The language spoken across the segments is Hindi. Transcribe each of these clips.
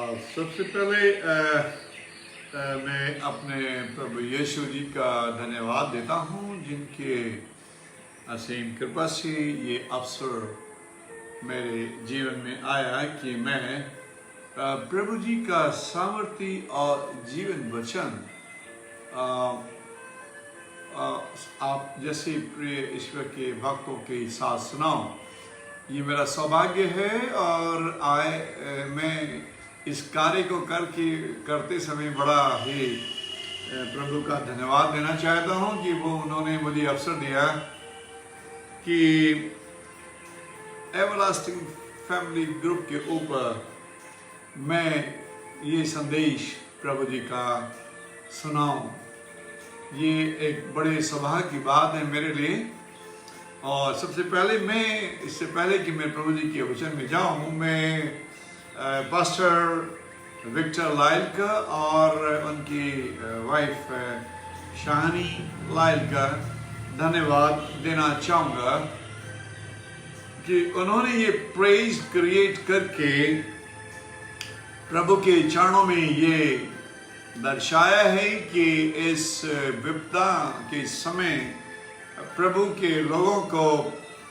सबसे पहले मैं अपने प्रभु यीशु जी का धन्यवाद देता हूँ जिनके असीम कृपा से ये अवसर मेरे जीवन में आया कि मैं प्रभु जी का सामर्थी और जीवन वचन आप जैसे प्रिय ईश्वर के भक्तों के साथ सुनाऊं। ये मेरा सौभाग्य है और मैं इस कार्य को करते समय बड़ा ही प्रभु का धन्यवाद देना चाहता हूँ कि वो उन्होंने मुझे अवसर दिया कि एवरलास्टिंग फैमिली ग्रुप के ऊपर मैं ये संदेश प्रभु जी का सुनाऊं। ये एक बड़े सौभाग्य की बात है मेरे लिए। और सबसे पहले मैं इससे पहले कि मैं प्रभु जी के वचन में जाऊं, मैं पास्टर विक्टर लाइल का और उनकी वाइफ शाहनी लाइल का धन्यवाद देना चाहूँगा कि उन्होंने ये प्रेज क्रिएट करके प्रभु के चरणों में ये दर्शाया है कि इस विपदा के समय प्रभु के लोगों को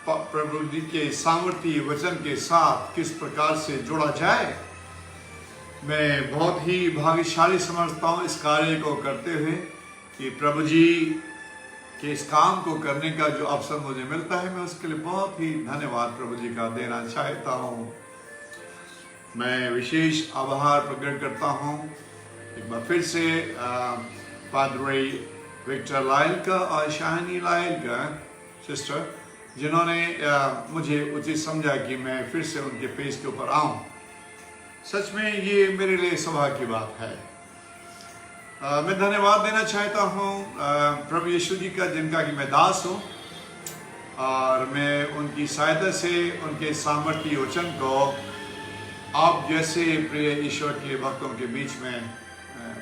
प्रभु जी के सामर्थी वचन के साथ किस प्रकार से जोड़ा जाए। मैं बहुत ही भाग्यशाली समझता हूँ इस कार्य को करते हुए कि प्रभु जी के इस काम को करने का जो अवसर मुझे मिलता है, मैं उसके लिए बहुत ही धन्यवाद प्रभु जी का देना चाहता हूँ। मैं विशेष आभार प्रकट करता हूँ एक बार फिर से पादरी विक्टर लाइल का और शाहनी लाइल का सिस्टर, जिन्होंने मुझे उचित समझा कि मैं फिर से उनके पेज के ऊपर आऊं। सच में ये मेरे लिए सौभाग्य की बात है। मैं धन्यवाद देना चाहता हूं प्रभु यीशु जी का, जिनका कि मैं दास हूं और मैं उनकी सहायता से उनके सामर्थ्य वचन को आप जैसे प्रिय ईश्वर के भक्तों के बीच में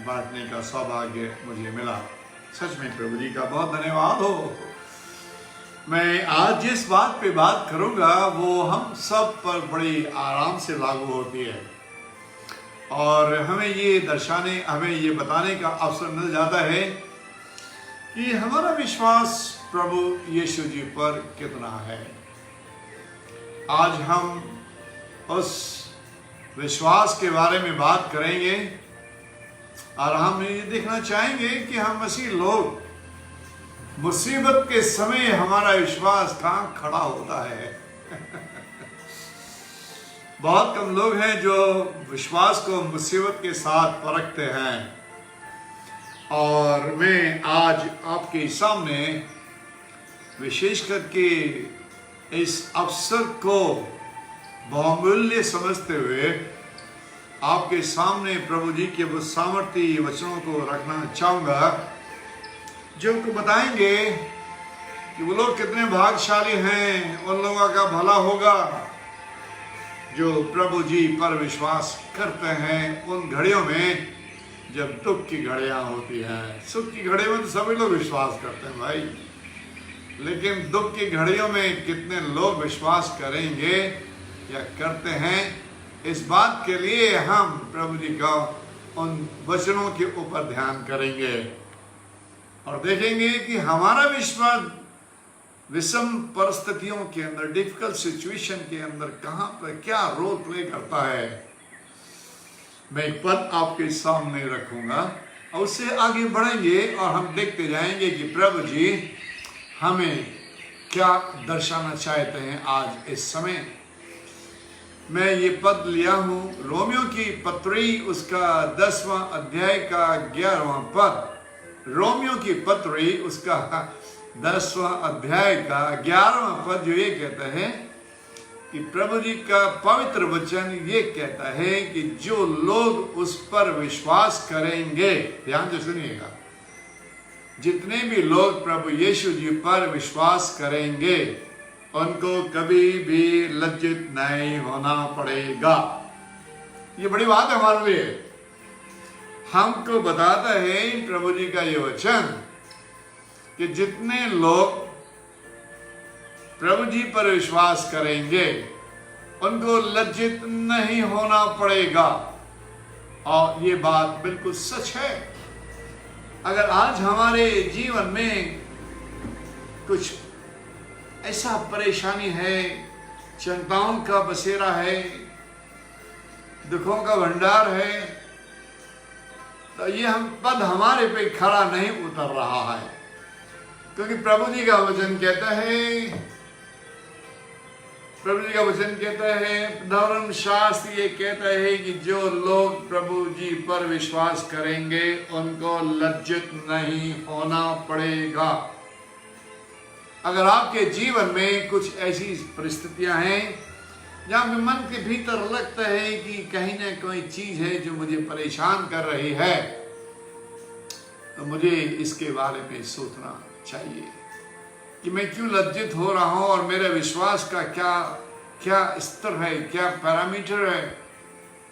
बांटने का सौभाग्य मुझे मिला। सच में प्रभु जी का बहुत धन्यवाद हो। मैं आज जिस बात पे बात करूंगा वो हम सब पर बड़ी आराम से लागू होती है और हमें ये बताने का अवसर मिल जाता है कि हमारा विश्वास प्रभु यीशु जी पर कितना है। आज हम उस विश्वास के बारे में बात करेंगे और हम ये देखना चाहेंगे कि हम मसीह लोग मुसीबत के समय हमारा विश्वास कहाँ खड़ा होता है। बहुत कम लोग हैं जो विश्वास को मुसीबत के साथ परखते हैं। और मैं आज आपके सामने विशेष करके इस अवसर को बहुमूल्य समझते हुए आपके सामने प्रभु जी के वो सामर्थ्य वचनों को रखना चाहूँगा जो उनको बताएंगे कि वो लोग कितने भाग्यशाली हैं। उन लोगों का भला होगा जो प्रभु जी पर विश्वास करते हैं उन घड़ियों में जब दुख की घड़ियाँ होती हैं। सुख की घड़ियों में तो सभी लोग विश्वास करते हैं भाई, लेकिन दुख की घड़ियों में कितने लोग विश्वास करेंगे या करते हैं, इस बात के लिए हम प्रभु जी का उन वचनों के ऊपर ध्यान करेंगे और देखेंगे कि हमारा विश्वास विषम परिस्थितियों के अंदर, डिफिकल्ट सिचुएशन के अंदर कहाँ पर क्या रोल प्ले करता है। मैं एक पद आपके सामने रखूंगा और उससे आगे बढ़ेंगे और हम देखते जाएंगे कि प्रभु जी हमें क्या दर्शाना चाहते हैं आज इस समय। मैं ये पद लिया हूँ रोमियो की पत्री उसका 10वां अध्याय का 11वां पद। रोमियो की पत्री उसका 10वां अध्याय का 11वां पद जो ये कहता है कि प्रभु जी का पवित्र वचन ये कहता है कि जो लोग उस पर विश्वास करेंगे, ध्यान से सुनिएगा, जितने भी लोग प्रभु यीशु जी पर विश्वास करेंगे उनको कभी भी लज्जित नहीं होना पड़ेगा। ये बड़ी बात है हमारे लिए। हमको बताता है प्रभु जी का ये वचन कि जितने लोग प्रभु जी पर विश्वास करेंगे उनको लज्जित नहीं होना पड़ेगा। और ये बात बिल्कुल सच है। अगर आज हमारे जीवन में कुछ ऐसा परेशानी है, चिंताओं का बसेरा है, दुखों का भंडार है, तो ये पद हमारे पे खरा नहीं उतर रहा है। क्योंकि प्रभु जी का वचन कहता है, धर्म शास्त्र ये कहता है कि जो लोग प्रभु जी पर विश्वास करेंगे उनको लज्जित नहीं होना पड़ेगा। अगर आपके जीवन में कुछ ऐसी परिस्थितियां हैं जहां पे मन के भीतर लगता है कि कहीं ना कोई चीज है जो मुझे परेशान कर रही है, तो मुझे इसके बारे में सोचना चाहिए कि मैं क्यों लज्जित हो रहा हूं और मेरे विश्वास का क्या स्तर है, क्या पैरामीटर है,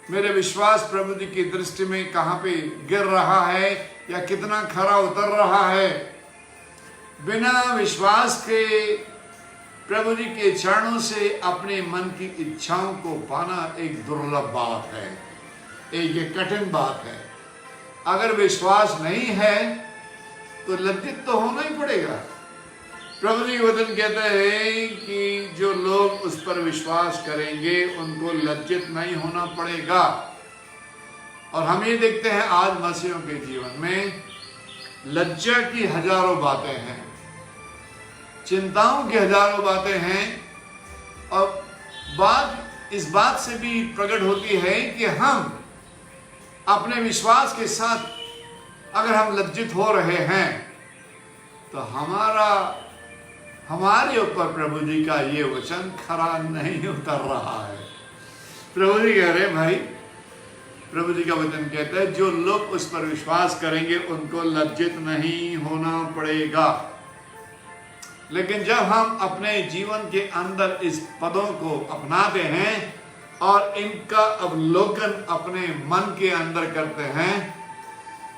मेरे विश्वास प्रभु जी की दृष्टि में कहां पे गिर रहा है या कितना खरा उतर रहा है। बिना विश्वास के प्रभु जी के चरणों से अपने मन की इच्छाओं को पाना एक दुर्लभ बात है, एक कठिन बात है। अगर विश्वास नहीं है तो लज्जित तो होना ही पड़ेगा। प्रभु जी वचन कहते हैं कि जो लोग उस पर विश्वास करेंगे उनको लज्जित नहीं होना पड़ेगा। और हम ये देखते हैं आज मसीहियों के जीवन में लज्जा की हजारों बातें हैं, चिंताओं की हजारों बातें हैं, और बात इस बात से भी प्रकट होती है कि हम अपने विश्वास के साथ अगर हम लज्जित हो रहे हैं तो हमारे ऊपर प्रभु जी का ये वचन खरा नहीं उतर रहा है। प्रभु जी कह रहे भाई, प्रभु जी का वचन कहता है जो लोग उस पर विश्वास करेंगे उनको लज्जित नहीं होना पड़ेगा। लेकिन जब हम अपने जीवन के अंदर इस पदों को अपनाते हैं और इनका अवलोकन अपने मन के अंदर करते हैं,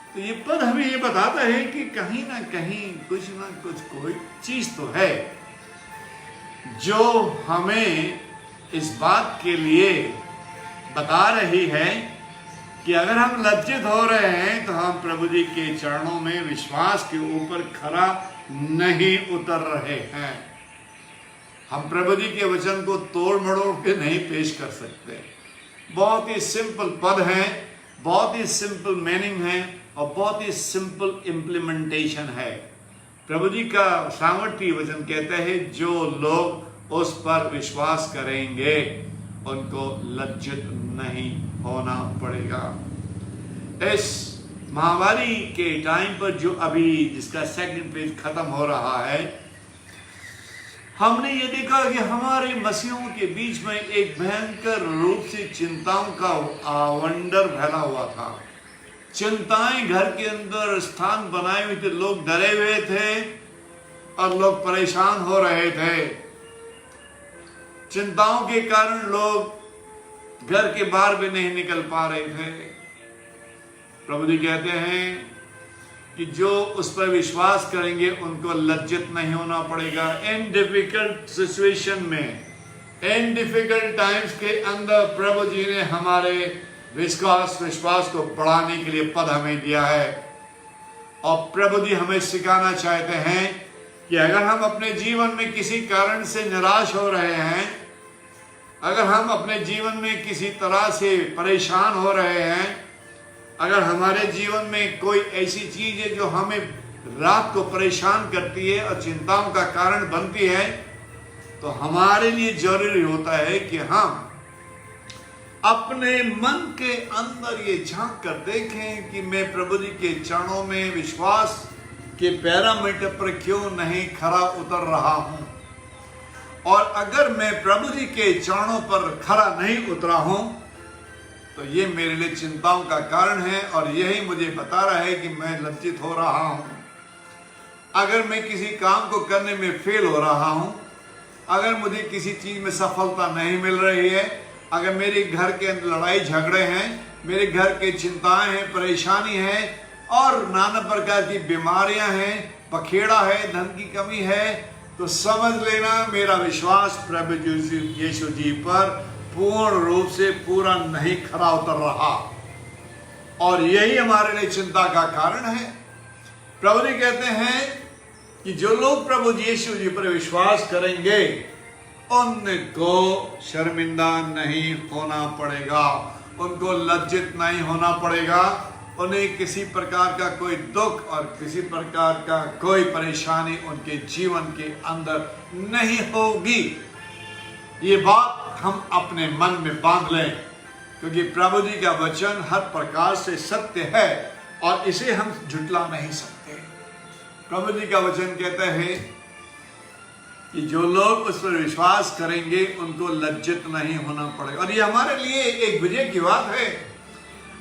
तो ये पद हमें ये बताता है कि कहीं ना कहीं कुछ ना कुछ कोई चीज तो है जो हमें इस बात के लिए बता रही है कि अगर हम लज्जित हो रहे हैं तो हम प्रभु जी के चरणों में विश्वास के ऊपर खरा नहीं उतर रहे हैं। हम प्रभु जी के वचन को तोड़ मड़ोड़ के नहीं पेश कर सकते। बहुत ही सिंपल पद है, बहुत ही सिंपल मीनिंग है और बहुत ही सिंपल इम्प्लीमेंटेशन है। प्रभु जी का सामर्थ्य वचन कहता है जो लोग उस पर विश्वास करेंगे उनको लज्जित नहीं होना पड़ेगा। इस महामारी के टाइम पर जो अभी जिसका सेकंड फेज खत्म हो रहा है, हमने ये देखा कि हमारे मसीहों के बीच में एक भयंकर रूप से चिंताओं का आवंडर फैला हुआ था। चिंताएं घर के अंदर स्थान बनाए हुए थे, लोग डरे हुए थे और लोग परेशान हो रहे थे। चिंताओं के कारण लोग घर के बाहर भी नहीं निकल पा रहे थे। प्रभु जी कहते हैं कि जो उस पर विश्वास करेंगे उनको लज्जित नहीं होना पड़ेगा। इन डिफिकल्ट सिचुएशन में, इन डिफिकल्ट टाइम्स के अंदर प्रभु जी ने हमारे विश्वास को बढ़ाने के लिए पद हमें दिया है। और प्रभु जी हमें सिखाना चाहते हैं कि अगर हम अपने जीवन में किसी कारण से निराश हो रहे हैं, अगर हम अपने जीवन में किसी तरह से परेशान हो रहे हैं, अगर हमारे जीवन में कोई ऐसी चीज है जो हमें रात को परेशान करती है और चिंताओं का कारण बनती है, तो हमारे लिए जरूरी होता है कि हम अपने मन के अंदर ये झांक कर देखें कि मैं प्रभु जी के चरणों में विश्वास के पैरामीटर पर क्यों नहीं खरा उतर रहा हूं। और अगर मैं प्रभु जी के चरणों पर खरा नहीं उतरा हूं तो ये मेरे लिए चिंताओं का कारण है और यही मुझे बता रहा है कि मैं लज्जित हो रहा हूं। अगर मैं किसी काम को करने में फेल हो रहा हूं, अगर मुझे किसी चीज में सफलता नहीं मिल रही है, अगर मेरे घर के अंदर लड़ाई झगड़े हैं, मेरे घर के चिंताएं हैं, परेशानी है और नाना प्रकार की बीमारियां हैं, बखेड़ा है, धन की कमी है, तो समझ लेना मेरा विश्वास प्रभु यीशु जी पर पूर्ण रूप से पूरा नहीं खरा उतर रहा। और यही हमारे लिए चिंता का कारण है। प्रभु जी कहते हैं कि जो लोग प्रभु यीशु जी पर विश्वास करेंगे उनको शर्मिंदा नहीं होना पड़ेगा, उनको लज्जित नहीं होना पड़ेगा, उन्हें किसी प्रकार का कोई दुख और किसी प्रकार का कोई परेशानी उनके जीवन के अंदर नहीं होगी। ये बात हम अपने मन में बांध लें, क्योंकि प्रभु जी का वचन हर प्रकार से सत्य है और इसे हम झुटला नहीं सकते। प्रभु जी का वचन कहता है कि जो लोग उस पर विश्वास करेंगे उनको लज्जित नहीं होना पड़ेगा। और ये हमारे लिए एक विजय की बात है।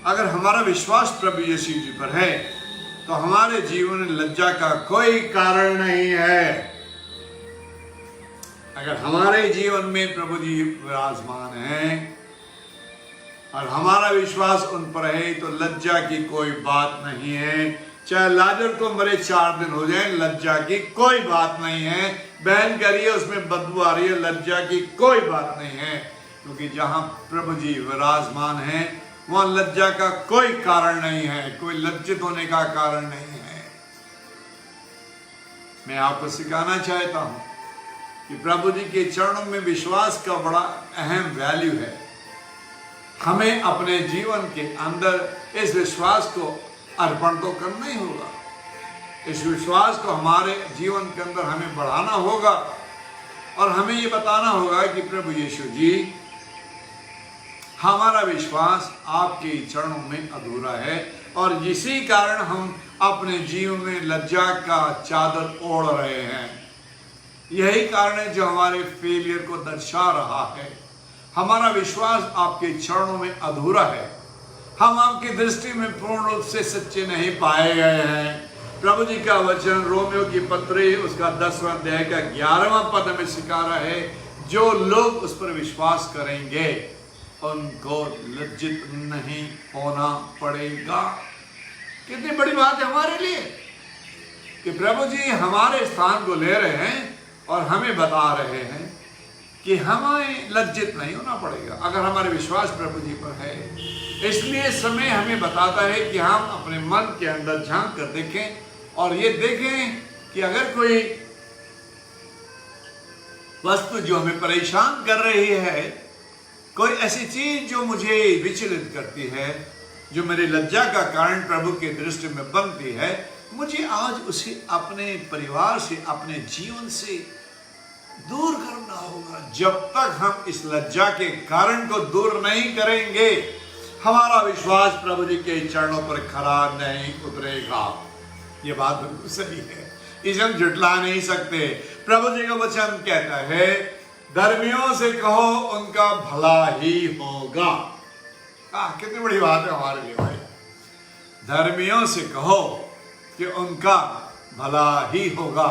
अगर हमारा विश्वास प्रभु यीशु जी पर है तो हमारे जीवन में लज्जा का कोई कारण नहीं है। अगर हमारे जीवन में प्रभु जी विराजमान है और हमारा विश्वास उन पर है तो लज्जा की कोई बात नहीं है। चाहे लाजर को मरे 4 दिन हो जाए, लज्जा की कोई बात नहीं है। बहन करिए उसमें बदबू आ रही है, लज्जा की कोई बात नहीं है, क्योंकि जहां प्रभु जी विराजमान है वहां लज्जा का कोई कारण नहीं है, कोई लज्जित होने का कारण नहीं है। मैं आपको सिखाना चाहता हूं कि प्रभु जी के चरणों में विश्वास का बड़ा अहम वैल्यू है। हमें अपने जीवन के अंदर इस विश्वास को अर्पण तो करना ही होगा। इस विश्वास को हमारे जीवन के अंदर हमें बढ़ाना होगा और हमें ये बताना होगा कि प्रभु यीशु जी, हमारा विश्वास आपके चरणों में अधूरा है और इसी कारण हम अपने जीवन में लज्जा का चादर ओढ़ रहे हैं। यही कारण है जो हमारे फेलियर को दर्शा रहा है। हमारा विश्वास आपके चरणों में अधूरा है। हम आपकी दृष्टि में पूर्ण रूप से सच्चे नहीं पाए गए हैं। प्रभु जी का वचन रोमियो की पत्री उसका 10वां अध्याय का 11वां पद में सिखा रहा है, जो लोग उस पर विश्वास करेंगे उनको लज्जित नहीं होना पड़ेगा। कितनी बड़ी बात है हमारे लिए कि प्रभु जी हमारे स्थान को ले रहे हैं और हमें बता रहे हैं कि हमें लज्जित नहीं होना पड़ेगा अगर हमारे विश्वास प्रभु जी पर है। इसलिए समय हमें बताता है कि हम अपने मन के अंदर झांक कर देखें और ये देखें कि अगर कोई वस्तु जो हमें परेशान कर रही है, कोई ऐसी चीज जो मुझे विचलित करती है, जो मेरी लज्जा का कारण प्रभु के दृष्टि में बनती है, मुझे आज उसे अपने परिवार से, अपने जीवन से दूर करना होगा। जब तक हम इस लज्जा के कारण को दूर नहीं करेंगे, हमारा विश्वास प्रभु जी के चरणों पर खरा नहीं उतरेगा। ये बात बिल्कुल सही है, इसे हम झुटला नहीं सकते। प्रभु जी का वचन कहता है, धर्मियों से कहो उनका भला ही होगा। कितनी बड़ी बात है हमारे लिए भाई। धर्मियों से कहो कि उनका भला ही होगा।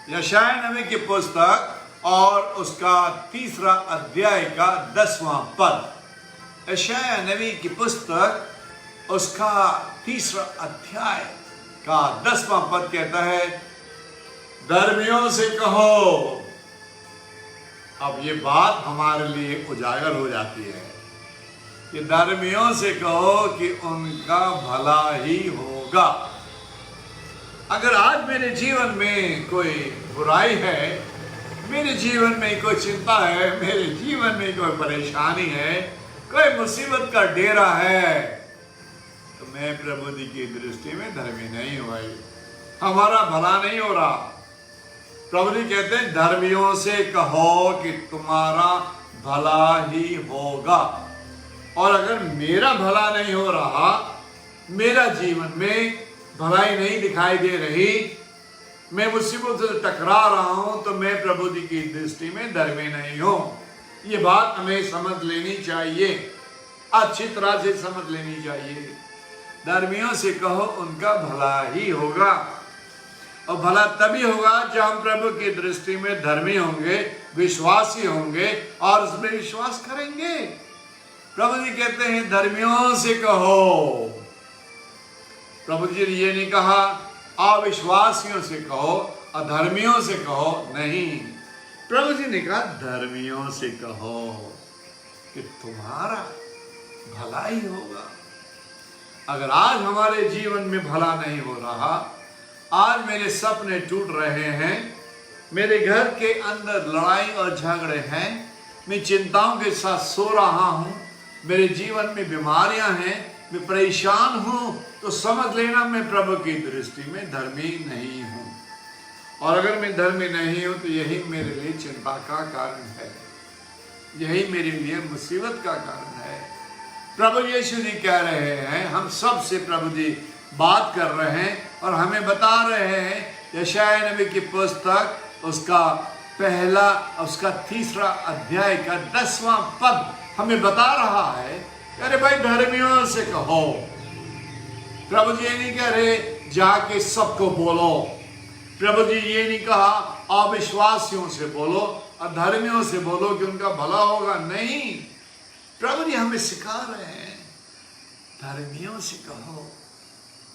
यशायाह नबी की पुस्तक और उसका 3रा अध्याय का 10वां पद। यशायाह नबी की पुस्तक उसका 3रा अध्याय का 10वां पद कहता है, धर्मियों से कहो। अब ये बात हमारे लिए उजागर हो जाती है कि धर्मियों से कहो कि उनका भला ही होगा। अगर आज मेरे जीवन में कोई बुराई है, मेरे जीवन में कोई चिंता है, मेरे जीवन में कोई परेशानी है, कोई मुसीबत का डेरा है, तो मैं प्रभु जी की दृष्टि में धर्मी नहीं हुआ, हमारा भला नहीं हो रहा। प्रभु जी कहते हैं, धर्मियों से कहो कि तुम्हारा भला ही होगा। और अगर मेरा भला नहीं हो रहा, मेरा जीवन में भलाई नहीं दिखाई दे रही, मैं मुसीबत से टकरा रहा हूं, तो मैं प्रभु जी की दृष्टि में धर्मी नहीं हूं। ये बात हमें समझ लेनी चाहिए, अच्छी तरह से समझ लेनी चाहिए। धर्मियों से कहो उनका भला ही होगा। और भला तभी होगा जब हम प्रभु की दृष्टि में धर्मी होंगे, विश्वासी होंगे और उसमें विश्वास करेंगे। प्रभु जी कहते हैं, धर्मियों से कहो। प्रभु जी ने ये नहीं कहा अविश्वासियों से कहो, अधर्मियों से कहो, नहीं। प्रभु जी ने कहा धर्मियों से कहो कि तुम्हारा भला ही होगा। अगर आज हमारे जीवन में भला नहीं हो रहा, आज मेरे सपने टूट रहे हैं, मेरे घर के अंदर लड़ाई और झगड़े हैं, मैं चिंताओं के साथ सो रहा हूं, मेरे जीवन में बीमारियां हैं, मैं परेशान हूं, तो समझ लेना मैं प्रभु की दृष्टि में धर्मी नहीं हूं। और अगर मैं धर्मी नहीं हूं तो यही मेरे लिए चिंता का कारण है, यही मेरे लिए मुसीबत का कारण है। प्रभु यीशु जी कह रहे हैं, हम सब से प्रभु जी बात कर रहे हैं और हमें बता रहे हैं, यशायाह नबी की पुस्तक उसका 3 अध्याय का 10वां पद हमें बता रहा है, अरे भाई धर्मियों से कहो। प्रभु जी ये नहीं कह रहे जाके सबको बोलो, प्रभु जी ये नहीं कहा अविश्वासियों से बोलो, अधर्मियों से बोलो कि उनका भला होगा, नहीं। प्रभु जी हमें सिखा रहे हैं धर्मियों से कहो।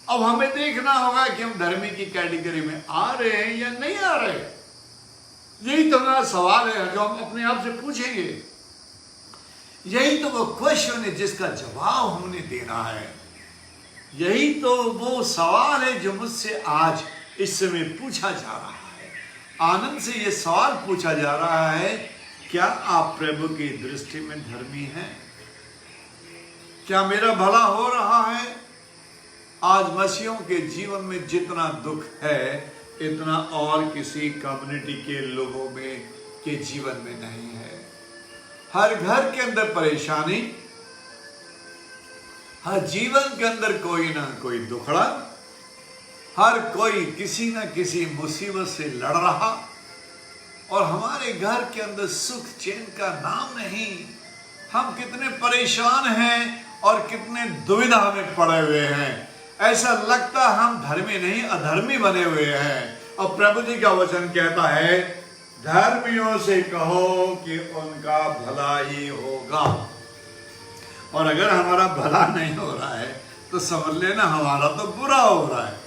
अब हमें देखना होगा कि हम धर्मी की कैटेगरी में आ रहे हैं या नहीं आ रहे। यही तो हमारा सवाल है जो हम अपने आप से पूछेंगे। यही तो वो क्वेश्चन है जिसका जवाब हमने देना है। यही तो वो सवाल है जो मुझसे आज इस समय पूछा जा रहा है। आनंद से ये सवाल पूछा जा रहा है, क्या आप प्रभु की दृष्टि में धर्मी हैं? क्या मेरा भला हो रहा है? आज मसीहों के जीवन में जितना दुख है, इतना और किसी कम्युनिटी के लोगों में के जीवन में नहीं है। हर घर के अंदर परेशानी, हर जीवन के अंदर कोई ना कोई दुखड़ा, हर कोई किसी न किसी मुसीबत से लड़ रहा, और हमारे घर के अंदर सुख चैन का नाम नहीं। हम कितने परेशान हैं और कितने दुविधा में पड़े हुए हैं। ऐसा लगता हम धर्मी नहीं अधर्मी बने हुए हैं। और प्रभु जी का वचन कहता है, धर्मियों से कहो कि उनका भला ही होगा। और अगर हमारा भला नहीं हो रहा है तो समझ लेना हमारा तो बुरा हो रहा है,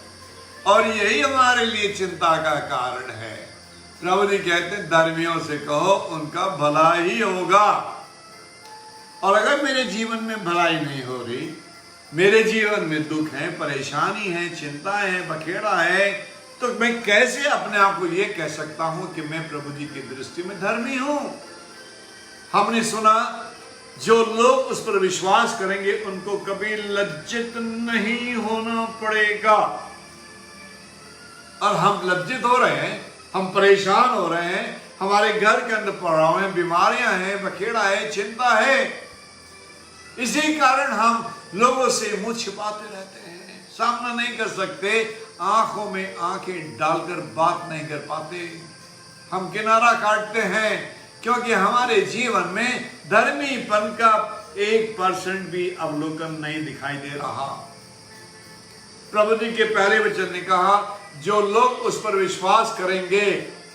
और यही हमारे लिए चिंता का कारण है। प्रभु जी कहते हैं, धर्मियों से कहो उनका भला ही होगा। और अगर मेरे जीवन में भलाई नहीं हो रही, मेरे जीवन में दुख है, परेशानी है, चिंता है, बखेड़ा है, तो मैं कैसे अपने आप को ये कह सकता हूं कि मैं प्रभु जी की दृष्टि में धर्मी हूं? हमने सुना, जो लोग उस पर विश्वास करेंगे उनको कभी लज्जित नहीं होना पड़ेगा। और हम लज्जित हो रहे हैं, हम परेशान हो रहे हैं, हमारे घर के अंदर पड़ाव है, बीमारियां हैं, बखेड़ा है, चिंता है। इसी कारण हम लोगों से मुंह छिपाते रहते हैं, सामना नहीं कर सकते, आंखों में आंखें डालकर बात नहीं कर पाते, हम किनारा काटते हैं, क्योंकि हमारे जीवन में धर्मीपन का 1% भी अवलोकन नहीं दिखाई दे रहा। प्रभु जी के पहले वचन ने कहा, जो लोग उस पर विश्वास करेंगे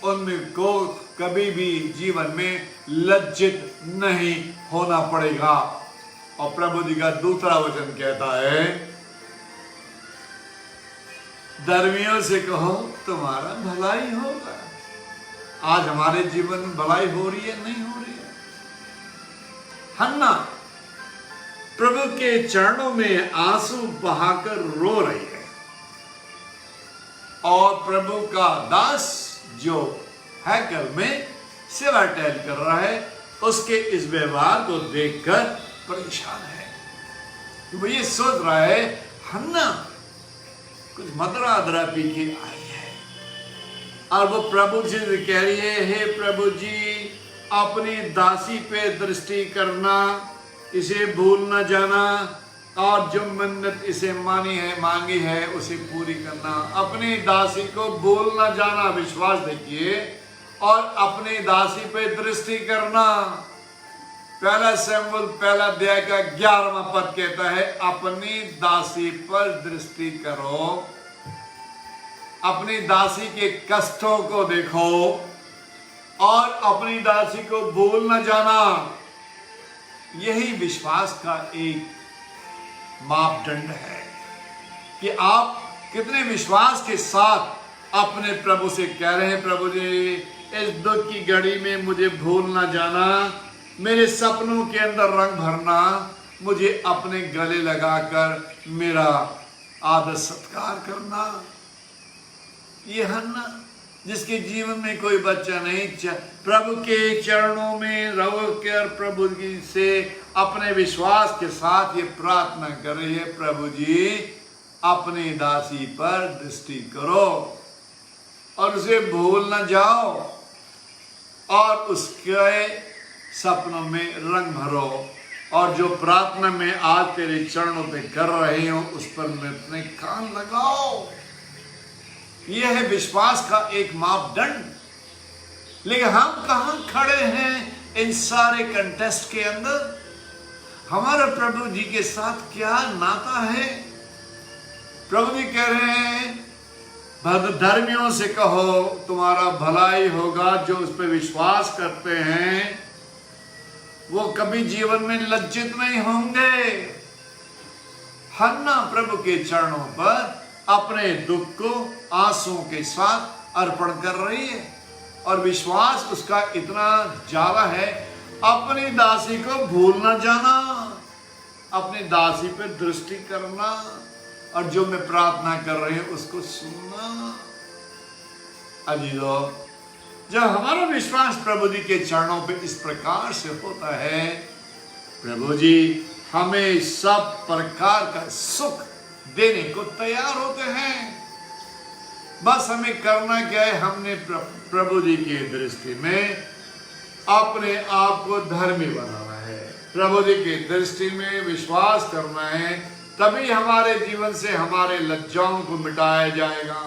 उनमें को कभी भी जीवन में लज्जित नहीं होना पड़ेगा। और प्रभु जी का दूसरा वचन कहता है, धर्मियों से कहो तुम्हारा भलाई होगा। आज हमारे जीवन में भलाई हो रही है, नहीं हो रही है? हन्ना प्रभु के चरणों में आंसू बहाकर रो रही है, और प्रभु का दास जो हैकल में सेवा टहल कर रहा है, उसके इस व्यवहार को देखकर परेशान है। वो ये सोच रहा है, हन्ना कुछ मदरा अदरा पी के आई है, और वो प्रभु जी से कह रही है, हे प्रभु जी अपनी दासी पे दृष्टि करना, इसे भूल न जाना, और जो मन्नत इसे मांगी है उसे पूरी करना। अपनी दासी को भूल न जाना, विश्वास देखिए, और अपनी दासी पे दृष्टि करना। पहला शमूएल पहला अध्याय का 11वां पद कहता है, अपनी दासी पर दृष्टि करो, अपनी दासी के कष्टों को देखो, और अपनी दासी को भूल न जाना। यही विश्वास का एक मापदंड है कि आप कितने विश्वास के साथ अपने प्रभु से कह रहे हैं, प्रभु जी इस दुख की घड़ी में मुझे भूल ना जाना, मेरे सपनों के अंदर रंग भरना, मुझे अपने गले लगाकर मेरा आदर सत्कार करना। ये हन्ना जिसके जीवन में कोई बच्चा नहीं, प्रभु के चरणों में रहो कर प्रभु जी से अपने विश्वास के साथ ये प्रार्थना कर रही है, प्रभु जी अपनी दासी पर दृष्टि करो और उसे भूल न जाओ और उसके सपनों में रंग भरो, और जो प्रार्थना में आज तेरे चरणों पे कर रहे हो उस पर मैं अपने कान लगाओ। यह है विश्वास का एक मापदंड। लेकिन हम कहां खड़े हैं इन सारे कंटेस्ट के अंदर? हमारा प्रभु जी के साथ क्या नाता है? प्रभु जी कह रहे हैं धर्मियों से कहो तुम्हारा भलाई होगा, जो उस पर विश्वास करते हैं वो कभी जीवन में लज्जित नहीं होंगे। हन्ना प्रभु के चरणों पर अपने दुख को आंसुओं के साथ अर्पण कर रही है और विश्वास उसका इतना ज्यादा है, अपनी दासी को भूल न जाना, अपनी दासी पे दृष्टि करना और जो मैं प्रार्थना कर रही हूं उसको सुनना। अजीजों, जब हमारा विश्वास प्रभु जी के चरणों पे इस प्रकार से होता है, प्रभु जी हमें सब प्रकार का सुख देने को तैयार होते हैं। बस हमें करना क्या है? हमने प्रभु जी की दृष्टि में अपने आप को धर्मी बनाना है, प्रभु जी की दृष्टि में विश्वास करना है, तभी हमारे जीवन से हमारे लज्जाओं को मिटाया जाएगा।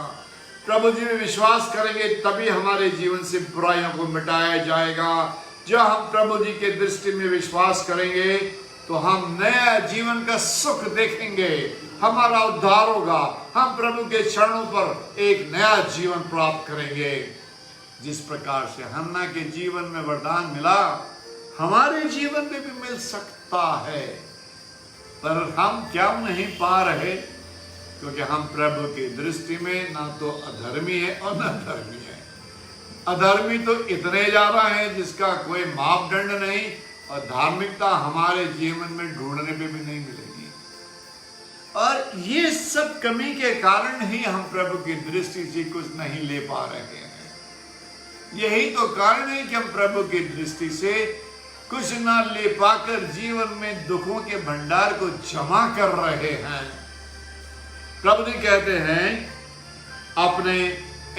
प्रभु जी में विश्वास करेंगे तभी हमारे जीवन से बुराइयों को मिटाया जाएगा। जब हम प्रभु जी के दृष्टि में विश्वास करेंगे तो हम नया जीवन का सुख देखेंगे, हमारा उद्धार होगा, हम प्रभु के चरणों पर एक नया जीवन प्राप्त करेंगे। जिस प्रकार से हन्ना के जीवन में वरदान मिला, हमारे जीवन में भी मिल सकता है, पर हम क्या नहीं पा रहे, क्योंकि हम प्रभु की दृष्टि में ना तो अधर्मी है और ना धर्मी है। अधर्मी तो इतने ज्यादा है जिसका कोई मापदंड नहीं, और धार्मिकता हमारे जीवन में ढूंढने पे भी नहीं मिलेगी। और ये सब कमी के कारण ही हम प्रभु की दृष्टि से कुछ नहीं ले पा रहे हैं। यही तो कारण है कि हम प्रभु की दृष्टि से कुछ ना ले पाकर जीवन में दुखों के भंडार को जमा कर रहे हैं। प्रभु जी कहते हैं अपने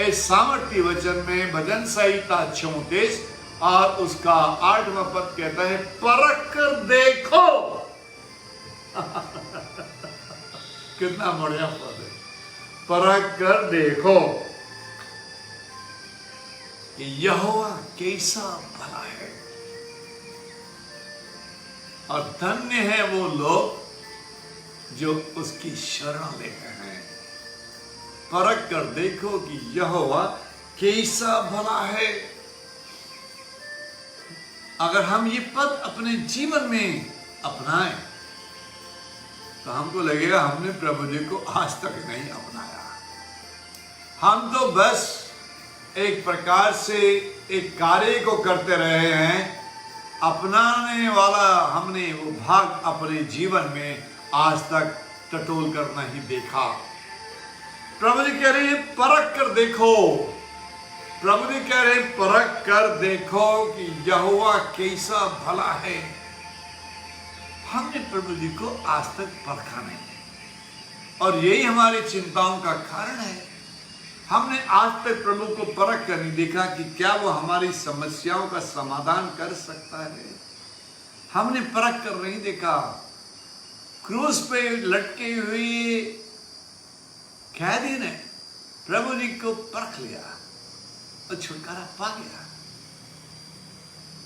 इस सामर्थ्य वचन में, भजन संहिता 34 और उसका 8वां पद कहता है, परख कर देखो। कितना बढ़िया पद है, परख कर देखो कि यहोवा कैसा भला है, और धन्य है वो लोग जो उसकी शरण लेते हैं। परख कर देखो कि यहोवा कैसा भला है। अगर हम ये पद अपने जीवन में अपनाएं तो हमको लगेगा हमने प्रभु जी को आज तक नहीं अपनाया। हम तो बस एक प्रकार से एक कार्य को करते रहे हैं, अपनाने वाला हमने वो भाग अपने जीवन में आज तक टटोल कर नहीं देखा। प्रभु जी कह रहे हैं परख कर देखो, प्रभु जी कह रहे परख कर देखो कि यहोवा कैसा भला है। हमने प्रभु जी को आज तक परखा नहीं, और यही हमारी चिंताओं का कारण है। हमने आज तक प्रभु को परख कर नहीं देखा कि क्या वो हमारी समस्याओं का समाधान कर सकता है। हमने परख कर नहीं देखा। क्रूस पे लटके हुए कैदी ने प्रभु जी को परख लिया और छुटकारा पा गया।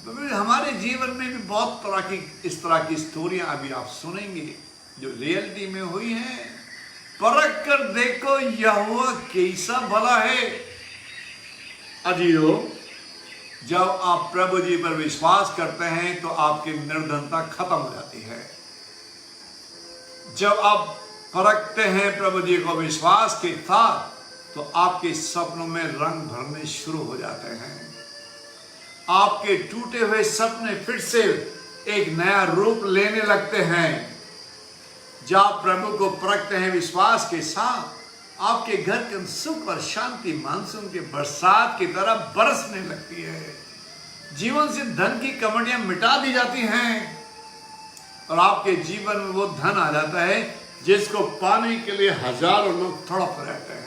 तो हमारे जीवन में भी बहुत तरह की इस तरह की स्टोरियां अभी आप सुनेंगे जो रियलिटी में हुई हैं। परख कर देखो यहोवा कैसा भला है। अजीजों, जब आप प्रभु जी पर विश्वास करते हैं तो आपकी निर्धनता खत्म हो जाती है। जब आप परखते हैं प्रभु जी को विश्वास के साथ तो आपके सपनों में रंग भरने शुरू हो जाते हैं। आपके टूटे हुए सपने फिर से एक नया रूप लेने लगते हैं। जब प्रभु को परखते हैं विश्वास के साथ, आपके घर के सुख और शांति मानसून के बरसात की तरह बरसने लगती है। जीवन से धन की कमड़ियां मिटा दी जाती हैं और आपके जीवन में वो धन आ जाता है जिसको पाने के लिए हजारों लोग तड़प रहते हैं।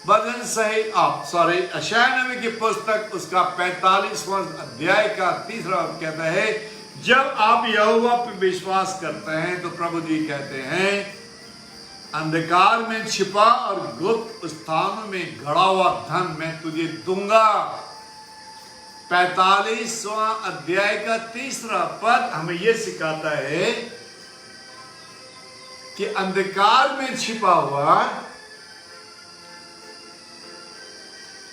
भजन सही यशायाह नबी की पुस्तक उसका 45वां अध्याय का 3रा कहता है, जब आप यहोवा पर विश्वास करते हैं तो प्रभु जी कहते हैं, अंधकार में छिपा और गुप्त स्थानों में गड़ा हुआ धन मैं तुझे दूंगा। 45वां अध्याय का 3रा पद हमें यह सिखाता है कि अंधकार में छिपा हुआ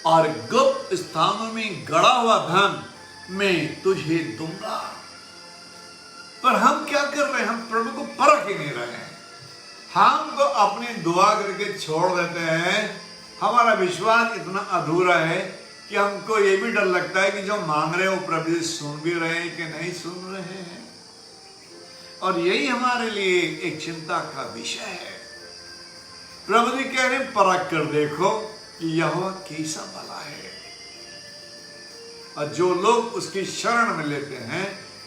और गुप्त स्थानों में गड़ा हुआ धन मैं तुझे दूंगा। पर हम क्या कर रहे हैं? हम प्रभु को परख ही नहीं रहे हैं। हम तो अपनी दुआ करके छोड़ देते हैं। हमारा विश्वास इतना अधूरा है कि हमको ये भी डर लगता है कि जो मांग रहे हैं वो प्रभु जी सुन भी रहे हैं कि नहीं सुन रहे हैं। और यही हमारे लिए एक चिंता का विषय है। प्रभु जी कह रहे हैं, परख कर देखो कि यहोवा कैसा भला है। और जो लोग उसकी शरण में लेते हैं,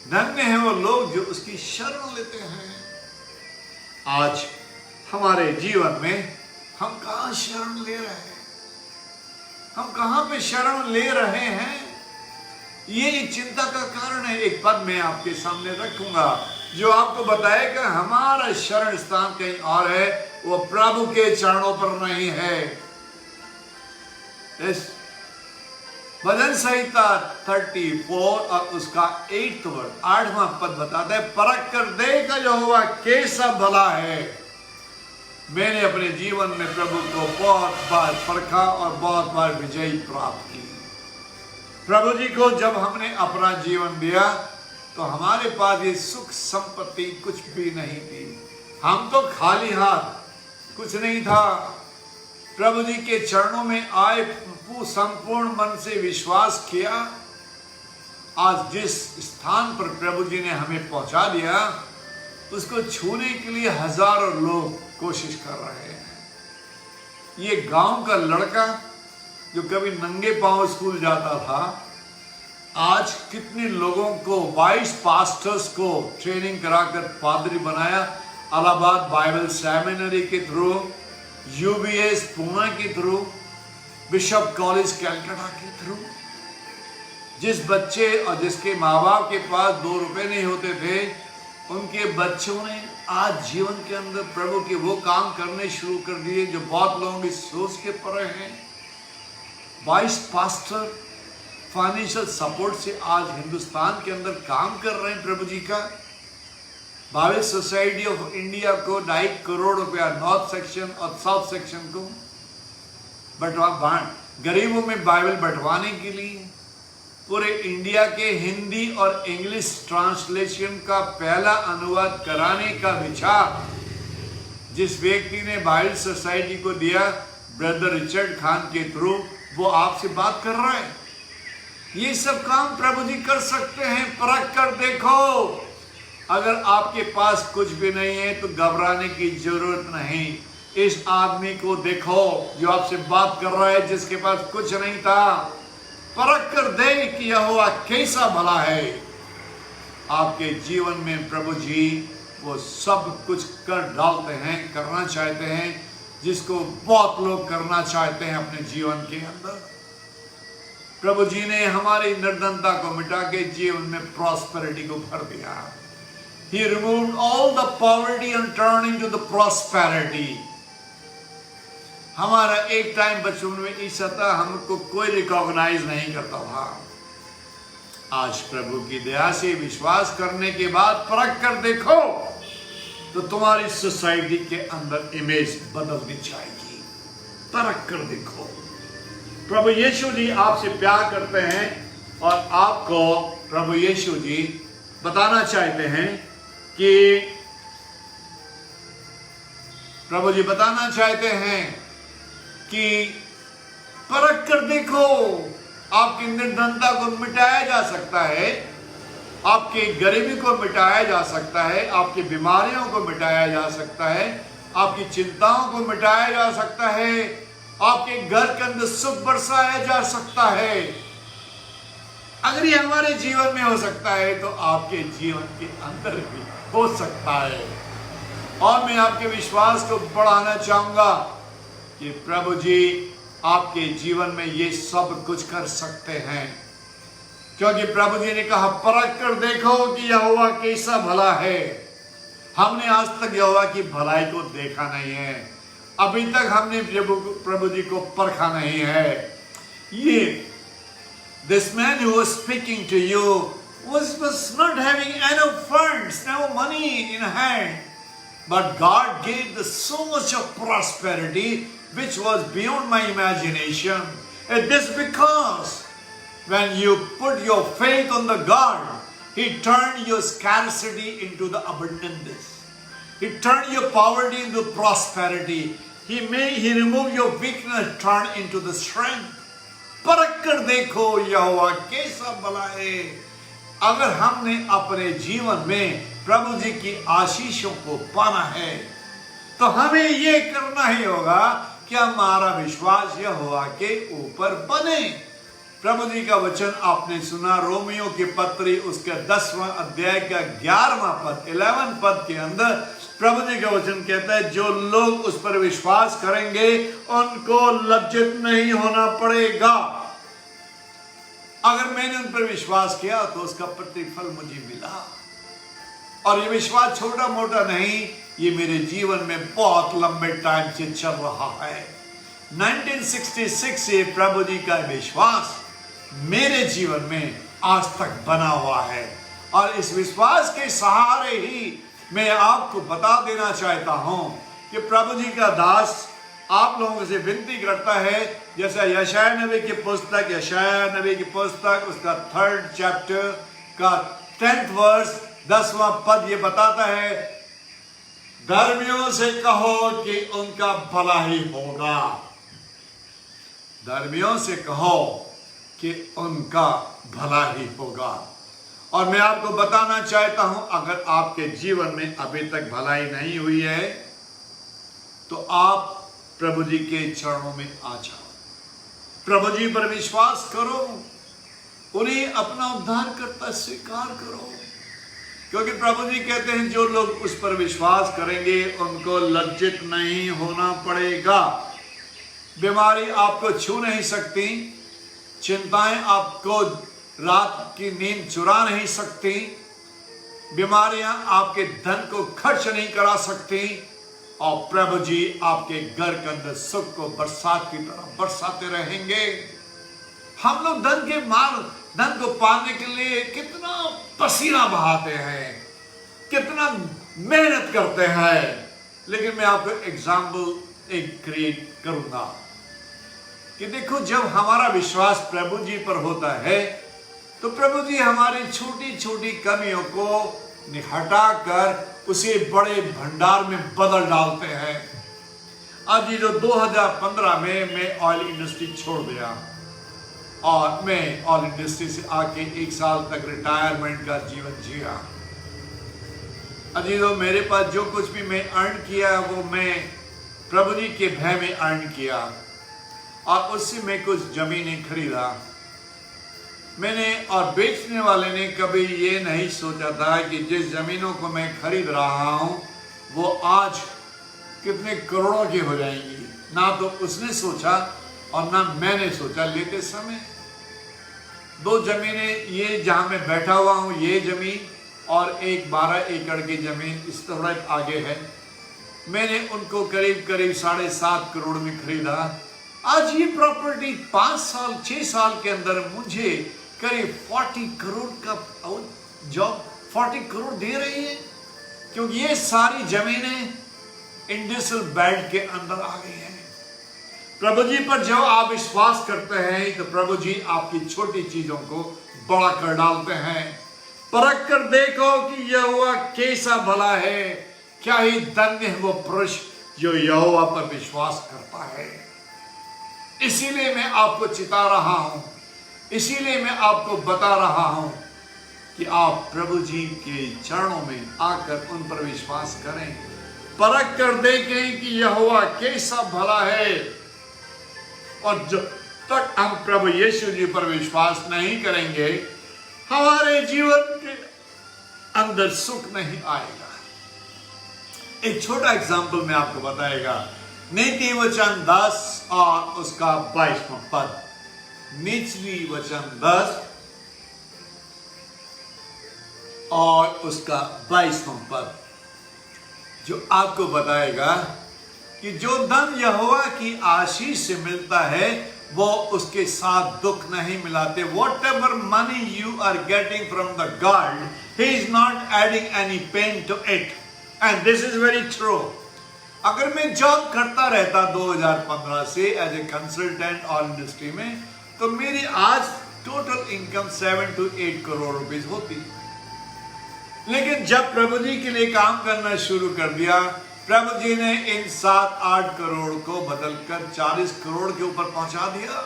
धन्य है वो लोग जो उसकी शरण लेते हैं। आज हमारे जीवन में हम कहां शरण ले रहे हैं? हम कहां पे शरण ले रहे हैं? ये एक चिंता का कारण है। एक पद मैं आपके सामने रखूंगा जो आपको बताएगा हमारा शरण स्थान कहीं और है, वो प्रभु के चरणों पर नहीं है। इस भजन संहिता 34 और उसका 8वां पद बताता है, परख कर देखा यहोवा कैसा भला है। मैंने अपने जीवन में प्रभु को बहुत बार परखा और बहुत बार विजय प्राप्त की। प्रभु जी को जब हमने अपना जीवन दिया तो हमारे पास ये सुख संपत्ति कुछ भी नहीं थी। हम तो खाली हाथ, कुछ नहीं था। प्रभु जी के चरणों में आए, संपूर्ण मन से विश्वास किया। आज जिस स्थान पर प्रभु जी ने हमें पहुंचा दिया, उसको छूने के लिए हजारों लोग कोशिश कर रहे हैं। ये गांव का लड़का जो कभी नंगे पांव स्कूल जाता था, आज कितने लोगों को 22 पास्टर्स को ट्रेनिंग कराकर पादरी बनाया। इलाहाबाद बाइबल सेमिनरी के थ्रू, यूबीएस पुणे के थ्रू, बिशप कॉलेज कलकत्ता के थ्रू। जिस बच्चे और जिसके माँ बाप के पास 2 रुपए नहीं होते थे, उनके बच्चों ने आज जीवन के अंदर प्रभु के वो काम करने शुरू कर दिए जो बहुत लोगों की सोच के परे हैं। 22 पास्टर फाइनेंशियल सपोर्ट से आज हिंदुस्तान के अंदर काम कर रहे हैं प्रभु जी का। बाइबल सोसाइटी ऑफ इंडिया को 2.5 करोड़ रुपया नॉर्थ सेक्शन और साउथ सेक्शन को गरीबों में बाइबल बंटवाने के लिए पूरे इंडिया के हिंदी और इंग्लिश ट्रांसलेशन का पहला अनुवाद कराने का विचार जिस व्यक्ति ने बाइबल सोसाइटी को दिया, ब्रदर रिचर्ड खान के थ्रू, वो आपसे बात कर रहा है। ये सब काम प्रभु जी कर सकते हैं। परख कर देखो। अगर आपके पास कुछ भी नहीं है तो घबराने की जरूरत नहीं। इस आदमी को देखो जो आपसे बात कर रहा है, जिसके पास कुछ नहीं था। परख कर देख कि यहोवा कैसा भला है। आपके जीवन में प्रभु जी वो सब कुछ कर डालते हैं, करना चाहते हैं, जिसको बहुत लोग करना चाहते हैं अपने जीवन के अंदर। प्रभु जी ने हमारी निर्धनता को मिटा के जीवन में प्रॉस्पेरिटी को भर दिया। He removed all the poverty and turned into the prosperity. हमारा एक टाइम बचपन में ऐसा था, हमको कोई रिकॉग्नाइज नहीं करता था। आज प्रभु की दया से विश्वास करने के बाद परख कर देखो तो तुम्हारी सोसाइटी के अंदर इमेज बदलनी चाहिए। परख कर देखो। प्रभु यीशु जी आपसे प्यार करते हैं और आपको प्रभु यीशु जी बताना चाहते हैं कि प्रभु जी बताना चाहते हैं कि परख कर देखो। आपकी निर्धनता को मिटाया जा सकता है, आपकी गरीबी को मिटाया जा सकता है, आपकी बीमारियों को मिटाया जा सकता है, आपकी चिंताओं को मिटाया जा सकता है, आपके घर के अंदर सुख बरसाया जा सकता है। अगर ये हमारे जीवन में हो सकता है तो आपके जीवन के अंदर भी हो सकता है। और मैं आपके विश्वास को बढ़ाना चाहूंगा कि प्रभु जी आपके जीवन में ये सब कुछ कर सकते हैं, क्योंकि प्रभु जी ने कहा परख कर देखो कि यहोवा कैसा भला है। हमने आज तक यहोवा की भलाई को देखा नहीं है, अभी तक हमने प्रभु जी को परखा नहीं है। ये this man who was speaking to you was not having enough funds, no money in hand, but God gave so much of prosperity which was beyond my imagination. It is because when you put your faith on the God, He turned your scarcity into the abundance. He turned your poverty into prosperity. He removed your weakness, turned into the strength. परख कर देखो यहोवा कैसा भला है। अगर हमने अपने जीवन में प्रभु जी की आशीषों को पाना है तो हमें ये करना ही होगा कि हमारा विश्वास यहोवा के ऊपर बने। प्रभु जी का वचन आपने सुना, रोमियो की पत्री उसके 10वां अध्याय का 11वां पद 11 पद के अंदर प्रभु जी का वचन कहता है, जो लोग उस पर विश्वास करेंगे उनको लज्जित नहीं होना पड़ेगा। अगर मैंने उन पर विश्वास किया तो उसका प्रतिफल मुझे मिला, और ये विश्वास छोटा मोटा नहीं, ये मेरे जीवन में बहुत लंबे टाइम से चल रहा है। 1966 से प्रभु जी का विश्वास मेरे जीवन में आज तक बना हुआ है, और इस विश्वास के सहारे ही मैं आपको बता देना चाहता हूं कि प्रभु जी का दास आप लोगों से विनती करता है, जैसा यशायाह नबी की पुस्तक, यशायाह नबी की पुस्तक उसका 3rd चैप्टर का 10th वर्स 10वां पद ये बताता है, धर्मियों से कहो कि उनका भला ही होगा। धर्मियों से कहो कि उनका भला ही होगा। और मैं आपको बताना चाहता हूं, अगर आपके जीवन में अभी तक भलाई नहीं हुई है तो आप प्रभु जी के चरणों में आ जाओ, प्रभु जी पर विश्वास करो, उन्हें अपना उद्धारकर्ता स्वीकार करो, क्योंकि प्रभु जी कहते हैं जो लोग उस पर विश्वास करेंगे उनको लज्जित नहीं होना पड़ेगा। बीमारी आपको छू नहीं सकती, चिंताएं आपको रात की नींद चुरा नहीं सकती, बीमारियां आपके धन को खर्च नहीं करा सकती, और प्रभु जी आपके घर के अंदर सुख को बरसात की तरह बरसाते रहेंगे। हम लोग धन को पाने के लिए कितना पसीना बहाते हैं, कितना मेहनत करते हैं, लेकिन मैं आपको एग्जाम्पल एक क्रिएट करूंगा कि देखो, जब हमारा विश्वास प्रभु जी पर होता है तो प्रभु जी हमारी छोटी छोटी कमियों को हटाकर उसे बड़े भंडार में बदल डालते हैं। आज ये जो 2015 में मैं ऑयल इंडस्ट्री छोड़ दिया, और मैं ऑयल इंडस्ट्री से आके 1 साल तक रिटायरमेंट का जीवन जिया। अजीजों, मेरे पास जो कुछ भी मैं अर्न किया वो मैं प्रभु जी के भय में अर्न किया, और उससे मैं कुछ जमीनें खरीदा मैंने। और बेचने वाले ने कभी ये नहीं सोचा था कि जिस जमीनों को मैं खरीद रहा हूं वो आज कितने करोड़ों की हो जाएंगी। ना तो उसने सोचा और ना मैंने सोचा। लेते समय 2 जमीनें, ये जहां मैं बैठा हुआ हूं ये जमीन, और एक 12 एकड़ की जमीन इस तरह आगे है, मैंने उनको करीब 7.5 करोड़ में खरीदा। आज ये प्रॉपर्टी 5 साल 6 साल के अंदर मुझे करीब 40 करोड़ का जॉब 40 करोड़ दे रही है, क्योंकि ये सारी जमीनें इंडस्ट्रियल बेल्ट के अंदर आ गई हैं। प्रभु जी पर जब आप विश्वास करते हैं तो प्रभु जी आपकी छोटी चीजों को बड़ा कर डालते हैं। परख कर देखो कि यहोवा कैसा भला है, क्या ही धन्य है वो पुरुष जो यहोवा पर विश्वास करता है। इसीलिए मैं आपको चिता रहा हूं, इसीलिए मैं आपको बता रहा हूं कि आप प्रभु जी के चरणों में आकर उन पर विश्वास करें, परख कर देखें कि यहोवा कैसा भला है। और जब तक हम प्रभु यीशु जी पर विश्वास नहीं करेंगे, हमारे जीवन के अंदर सुख नहीं आएगा। एक छोटा एग्जाम्पल मैं आपको बताएगा। नीति वचन 10 और उसका 22वां पद। निचली वचन 10 और उसका 22वां पद, जो आपको बताएगा कि जो धन यहोवा की आशीष से मिलता है वो उसके साथ दुख नहीं मिलाते। Whatever money you are getting from the god, he is not adding any pain to it, and this is very true. अगर मैं जॉब करता रहता 2015 से as a consultant oil industry में, तो मेरी आज total income 7 to 8 crore rupees होती। लेकिन जब प्रभु जी के लिए काम करना शुरू कर दिया, प्रभु जी ने इन 7-8 करोड़ को बदलकर 40 करोड़ के ऊपर पहुंचा दिया।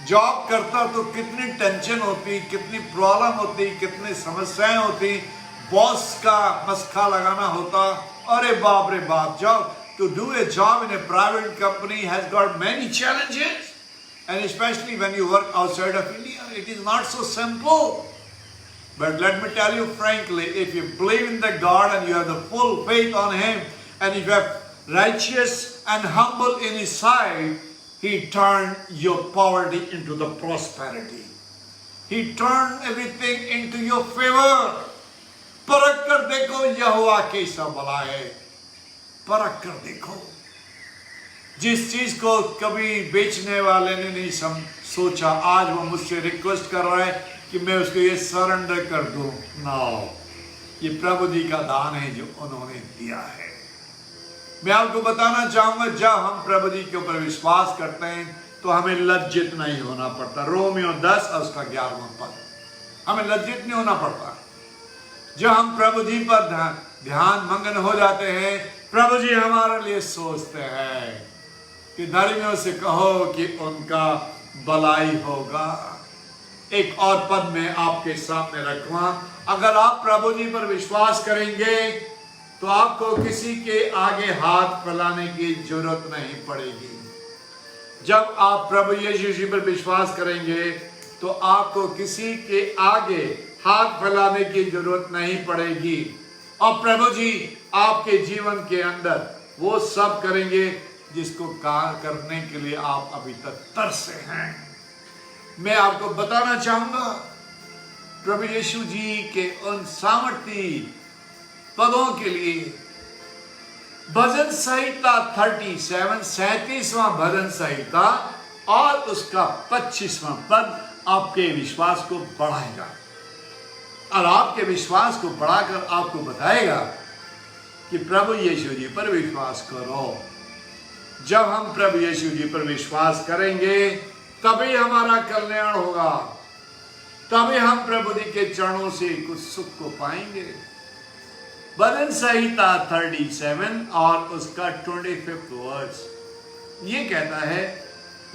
जॉब करता तो कितनी टेंशन होती, कितनी प्रॉब्लम होती, कितनी समस्याएं होती, बॉस का मस्का लगाना होता। अरे बाप रे बाप, job to do a job in a private company has got many challenges, and specially when you work outside of India, it is not so simple. But let me tell you frankly, if you believe in the God and you have the full faith on Him, and if you are righteous and humble in His sight, He turned your poverty into the prosperity. He turned everything into your favor. परख कर देखो यहोवा कैसा भला है। परख कर देखो। जिस चीज को कभी बेचने वाले ने नहीं सोचा, आज वो मुझसे रिक्वेस्ट कर रहा है कि मैं उसको ये सरेंडर कर दूं। नाउ ये प्रभु जी का दान है जो उन्होंने दिया है। मैं आपको बताना चाहूंगा, जब हम प्रभु जी के ऊपर विश्वास करते हैं तो हमें लज्जित नहीं होना पड़ता। रोमियो 10 और उसका 11वां पद, हमें लज्जित नहीं होना पड़ता। जब हम प्रभु जी पर ध्यान मगन हो जाते हैं, प्रभु जी हमारे लिए सोचते हैं कि धर्मियों से कहो कि उनका भलाई होगा। एक और पद में आपके सामने रखूंगा। अगर आप प्रभु जी पर विश्वास करेंगे तो आपको किसी के आगे हाथ फैलाने की जरूरत नहीं पड़ेगी। जब आप प्रभु यीशु जी पर विश्वास करेंगे तो आपको किसी के आगे हाथ फैलाने की जरूरत नहीं पड़ेगी, और प्रभु जी आपके जीवन के अंदर वो सब करेंगे जिसको कार्य करने के लिए आप अभी तक तरसे हैं। मैं आपको बताना चाहूंगा, प्रभु यीशु जी के उन सामर्थी पदों के लिए भजन संहिता 37वां भजन संहिता और उसका 25वां पद आपके विश्वास को बढ़ाएगा, और आपके विश्वास को बढ़ाकर आपको बताएगा कि प्रभु यीशु जी पर विश्वास करो। जब हम प्रभु यीशु जी पर विश्वास करेंगे तभी हमारा कल्याण होगा, तभी हम प्रभु जी के चरणों से कुछ सुख को पाएंगे। भजन संहिता 37 और उसका 25वां वर्स ये कहता है,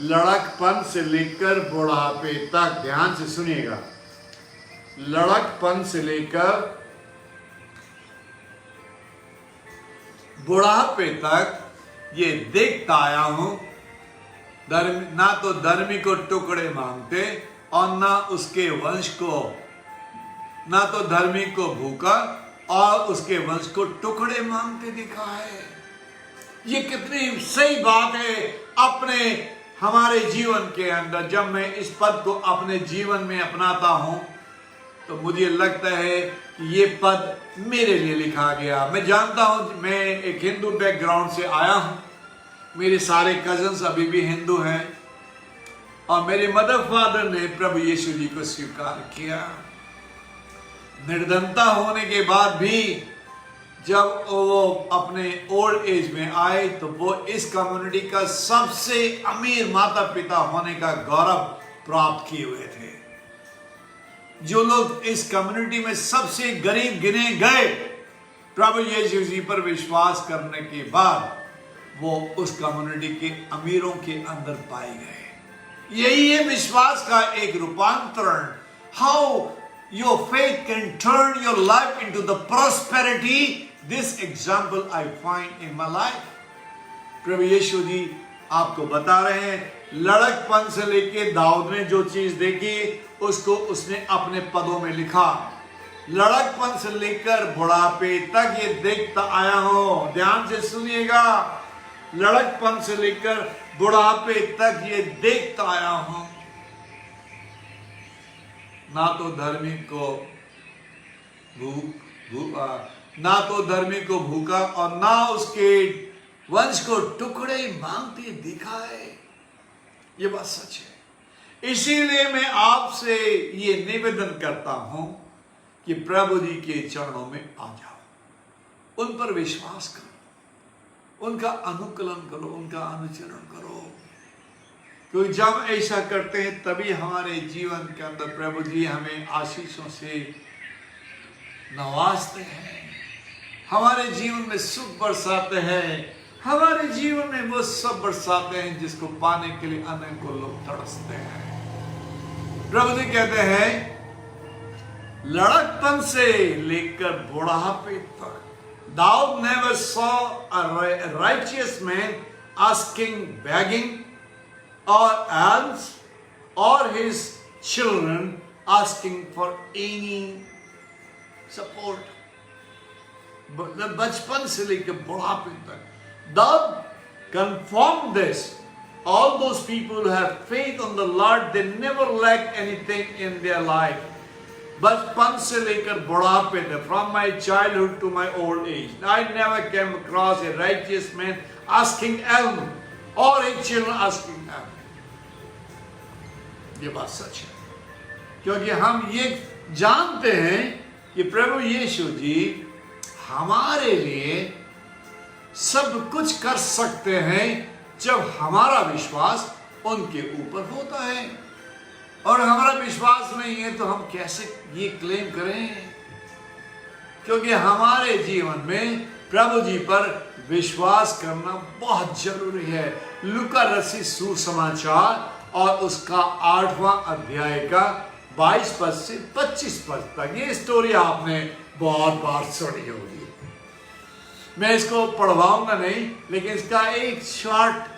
लड़कपन से लेकर बुढ़ापे तक, ध्यान से सुनिएगा, लड़कपन से लेकर बुढ़ापे तक ये देखता आया हूं, ना तो धर्मी को टुकड़े मांगते और ना उसके वंश को, ना तो धर्मी को भूखा और उसके वंश को टुकड़े मांगते दिखा है। ये कितनी सही बात है अपने हमारे जीवन के अंदर। जब मैं इस पद को अपने जीवन में अपनाता हूं तो मुझे लगता है कि ये पद मेरे लिए लिखा गया। मैं जानता हूं, मैं एक हिंदू बैकग्राउंड से आया हूं, मेरे सारे कजन्स अभी भी हिंदू हैं, और मेरे मदर फादर ने प्रभु यीशु जी को स्वीकार किया। निर्धनता होने के बाद भी जब वो अपने ओल्ड एज में आए तो वो इस कम्युनिटी का सबसे अमीर माता पिता होने का गौरव प्राप्त किए हुए थे। जो लोग इस कम्युनिटी में सबसे गरीब गिने गए, प्रभु यीशु जी पर विश्वास करने के बाद वो उस कम्युनिटी के अमीरों के अंदर पाए गए। यही है विश्वास का एक रूपांतरण। How your faith can turn your life into the prosperity, this example I find in my life. प्रभु यीशु जी आपको बता रहे हैं, लड़कपन से लेके दाऊद ने जो चीज देखी उसको उसने अपने पदों में लिखा। लड़कपन से लेकर बुढ़ापे तक ये देखता आया हो, ध्यान से सुनिएगा, लड़कपन से लेकर बुढ़ापे तक ये देखता आया हूं, ना तो धर्मी को ना तो धर्मी को भूखा और ना उसके वंश को टुकड़े मांगते दिखा है। ये बात सच है। इसीलिए मैं आपसे ये निवेदन करता हूं कि प्रभु जी के चरणों में आ जाओ, उन पर विश्वास करो, उनका अनुकरण करो, उनका अनुचरण करो, क्योंकि जब ऐसा करते हैं तभी हमारे जीवन के अंदर प्रभु जी हमें आशीषों से नवाजते हैं, हमारे जीवन में सुख बरसाते हैं, हमारे जीवन में वो सब बरसाते हैं जिसको पाने के लिए अनेकों लोग तड़पते हैं। प्रभु जी कहते हैं, लड़कपन से लेकर बुढ़ापे तक, Thou never saw a righteous man asking, begging, or alms, or his children asking for any support. बचपन से लेकर बुढ़ापे तक, thou confirm this. All those people who have faith on the Lord, they never lack anything in their life. बचपन से लेकर बुढ़ापे तक, from my childhood to my old age, I never came across a righteous man asking alms or a children asking alms. ये बात सच है, क्योंकि हम ये जानते हैं कि प्रभु यीशु जी हमारे लिए सब कुछ कर सकते हैं जब हमारा विश्वास उनके ऊपर होता है। और हमारा विश्वास नहीं है तो हम कैसे ये क्लेम करें, क्योंकि हमारे जीवन में प्रभु जी पर विश्वास करना बहुत जरूरी है। लूका रचित सुसमाचार और उसका 8वां अध्याय का 22 पद से 25 पद तक, ये स्टोरी आपने बहुत बार सुनी होगी। मैं इसको पढ़वाऊंगा नहीं, लेकिन इसका एक शॉर्ट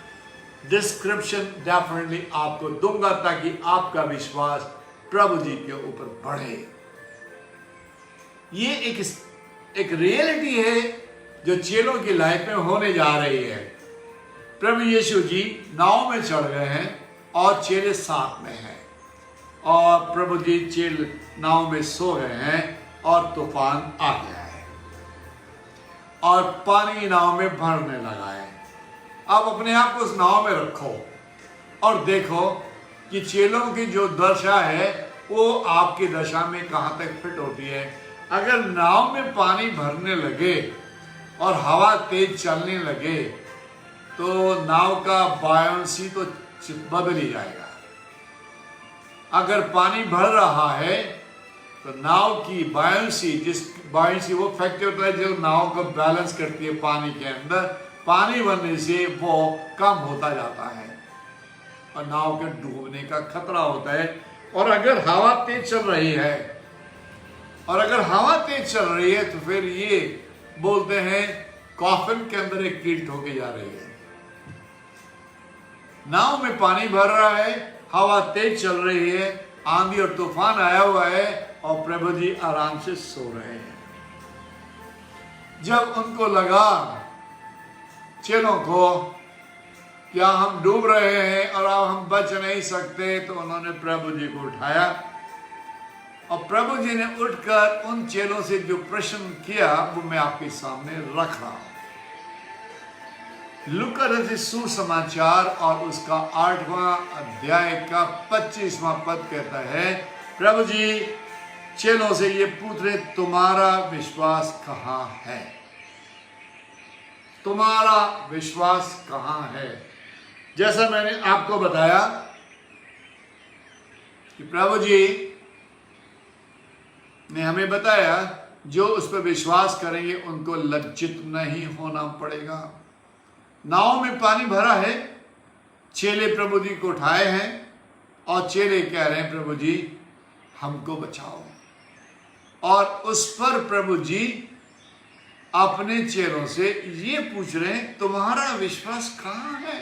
डिस्क्रिप्शन डेफिनेटली आपको दूंगा ताकि आपका विश्वास प्रभु जी के ऊपर बढ़े। ये एक रियलिटी है जो चेलों की लाइफ में होने जा रही है। प्रभु यीशु जी नाव में चढ़ गए हैं और चेले साथ में हैं, और प्रभु जी चेल नाव में सो गए हैं और तूफान आ गया है और पानी नाव में भरने लगा है। अब अपने आप को उस नाव में रखो और देखो कि चेलों की जो दशा है वो आपकी दशा में कहाँ तक फिट होती है। अगर नाव में पानी भरने लगे और हवा तेज चलने लगे तो नाव का बायोंसी तो बदल ही जाएगा। अगर पानी भर रहा है तो नाव की बायोंसी वो फैक्टर होता है जो नाव को बैलेंस करती है पानी के अंदर। पानी भरने से वो कम होता जाता है और नाव के डूबने का खतरा होता है। और अगर हवा तेज चल रही है तो फिर ये बोलते हैं कॉफिन के अंदर एक कील ठोके जा रही है। नाव में पानी भर रहा है, हवा तेज चल रही है, आंधी और तूफान आया हुआ है और प्रभु जी आराम से सो रहे हैं। जब उनको लगा चेलों को क्या हम डूब रहे हैं और अब हम बच नहीं सकते, तो उन्होंने प्रभु जी को उठाया और प्रभु जी ने उठकर उन चेलों से जो प्रश्न किया वो मैं आपके सामने रख रहा हूं। लूका रचित सुसमाचार और उसका 8वां अध्याय का 25वां पद कहता है, प्रभु जी चेलों से ये पूछ रहे, तुम्हारा विश्वास कहाँ है? तुम्हारा विश्वास कहाँ है? जैसा मैंने आपको बताया कि प्रभु जी ने हमें बताया जो उस पर विश्वास करेंगे उनको लज्जित नहीं होना पड़ेगा। नाव में पानी भरा है, चेले प्रभु जी को उठाए हैं और चेले कह रहे हैं प्रभु जी हमको बचाओ। और उस पर प्रभु जी अपने चेलों से ये पूछ रहे हैं तुम्हारा विश्वास कहाँ है?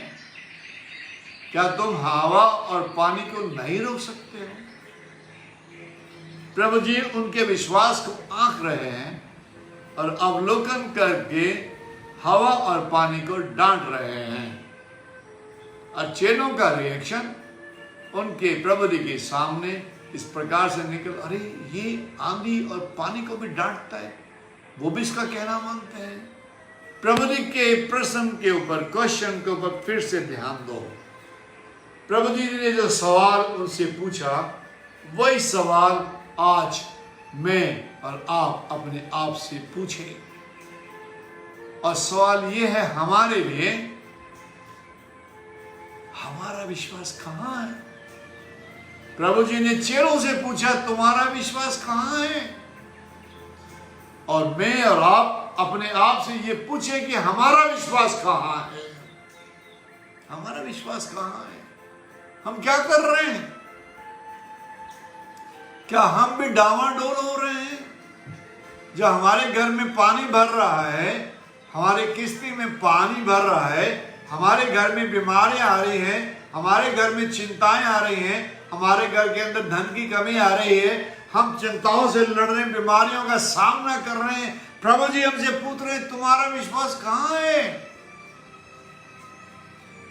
क्या तुम हवा और पानी को नहीं रोक सकते हो? प्रभु जी उनके विश्वास को आंक रहे हैं और अवलोकन करके हवा और पानी को डांट रहे हैं। और चेलों का रिएक्शन उनके प्रभु जी के सामने इस प्रकार से निकल, अरे ये आंधी और पानी को भी डांटता है, वो भी इसका कहना मानते हैं। प्रभु जी के प्रश्न के ऊपर, क्वेश्चन के ऊपर फिर से ध्यान दो। प्रभु जी ने जो सवाल उनसे पूछा वही सवाल आज मैं और आप अपने आप से पूछें। और सवाल ये है हमारे लिए, हमारा विश्वास कहाँ है? प्रभु जी ने चेलों से पूछा तुम्हारा विश्वास कहाँ है? और मैं और आप अपने आप से ये पूछे कि हमारा विश्वास कहाँ है? हमारा विश्वास कहाँ है? हम क्या कर रहे हैं? क्या हम भी डावाडोल हो रहे हैं? जो हमारे घर में पानी भर रहा है, हमारे किस्ती में पानी भर रहा है, हमारे घर में बीमारियां आ रही हैं, हमारे घर में चिंताएं आ रही हैं, हमारे घर के अंदर धन की कमी आ रही है, हम चिंताओं से लड़ रहे हैं, बीमारियों का सामना कर रहे हैं। प्रभु जी हमसे पूछ रहे हैं तुम्हारा विश्वास कहाँ है?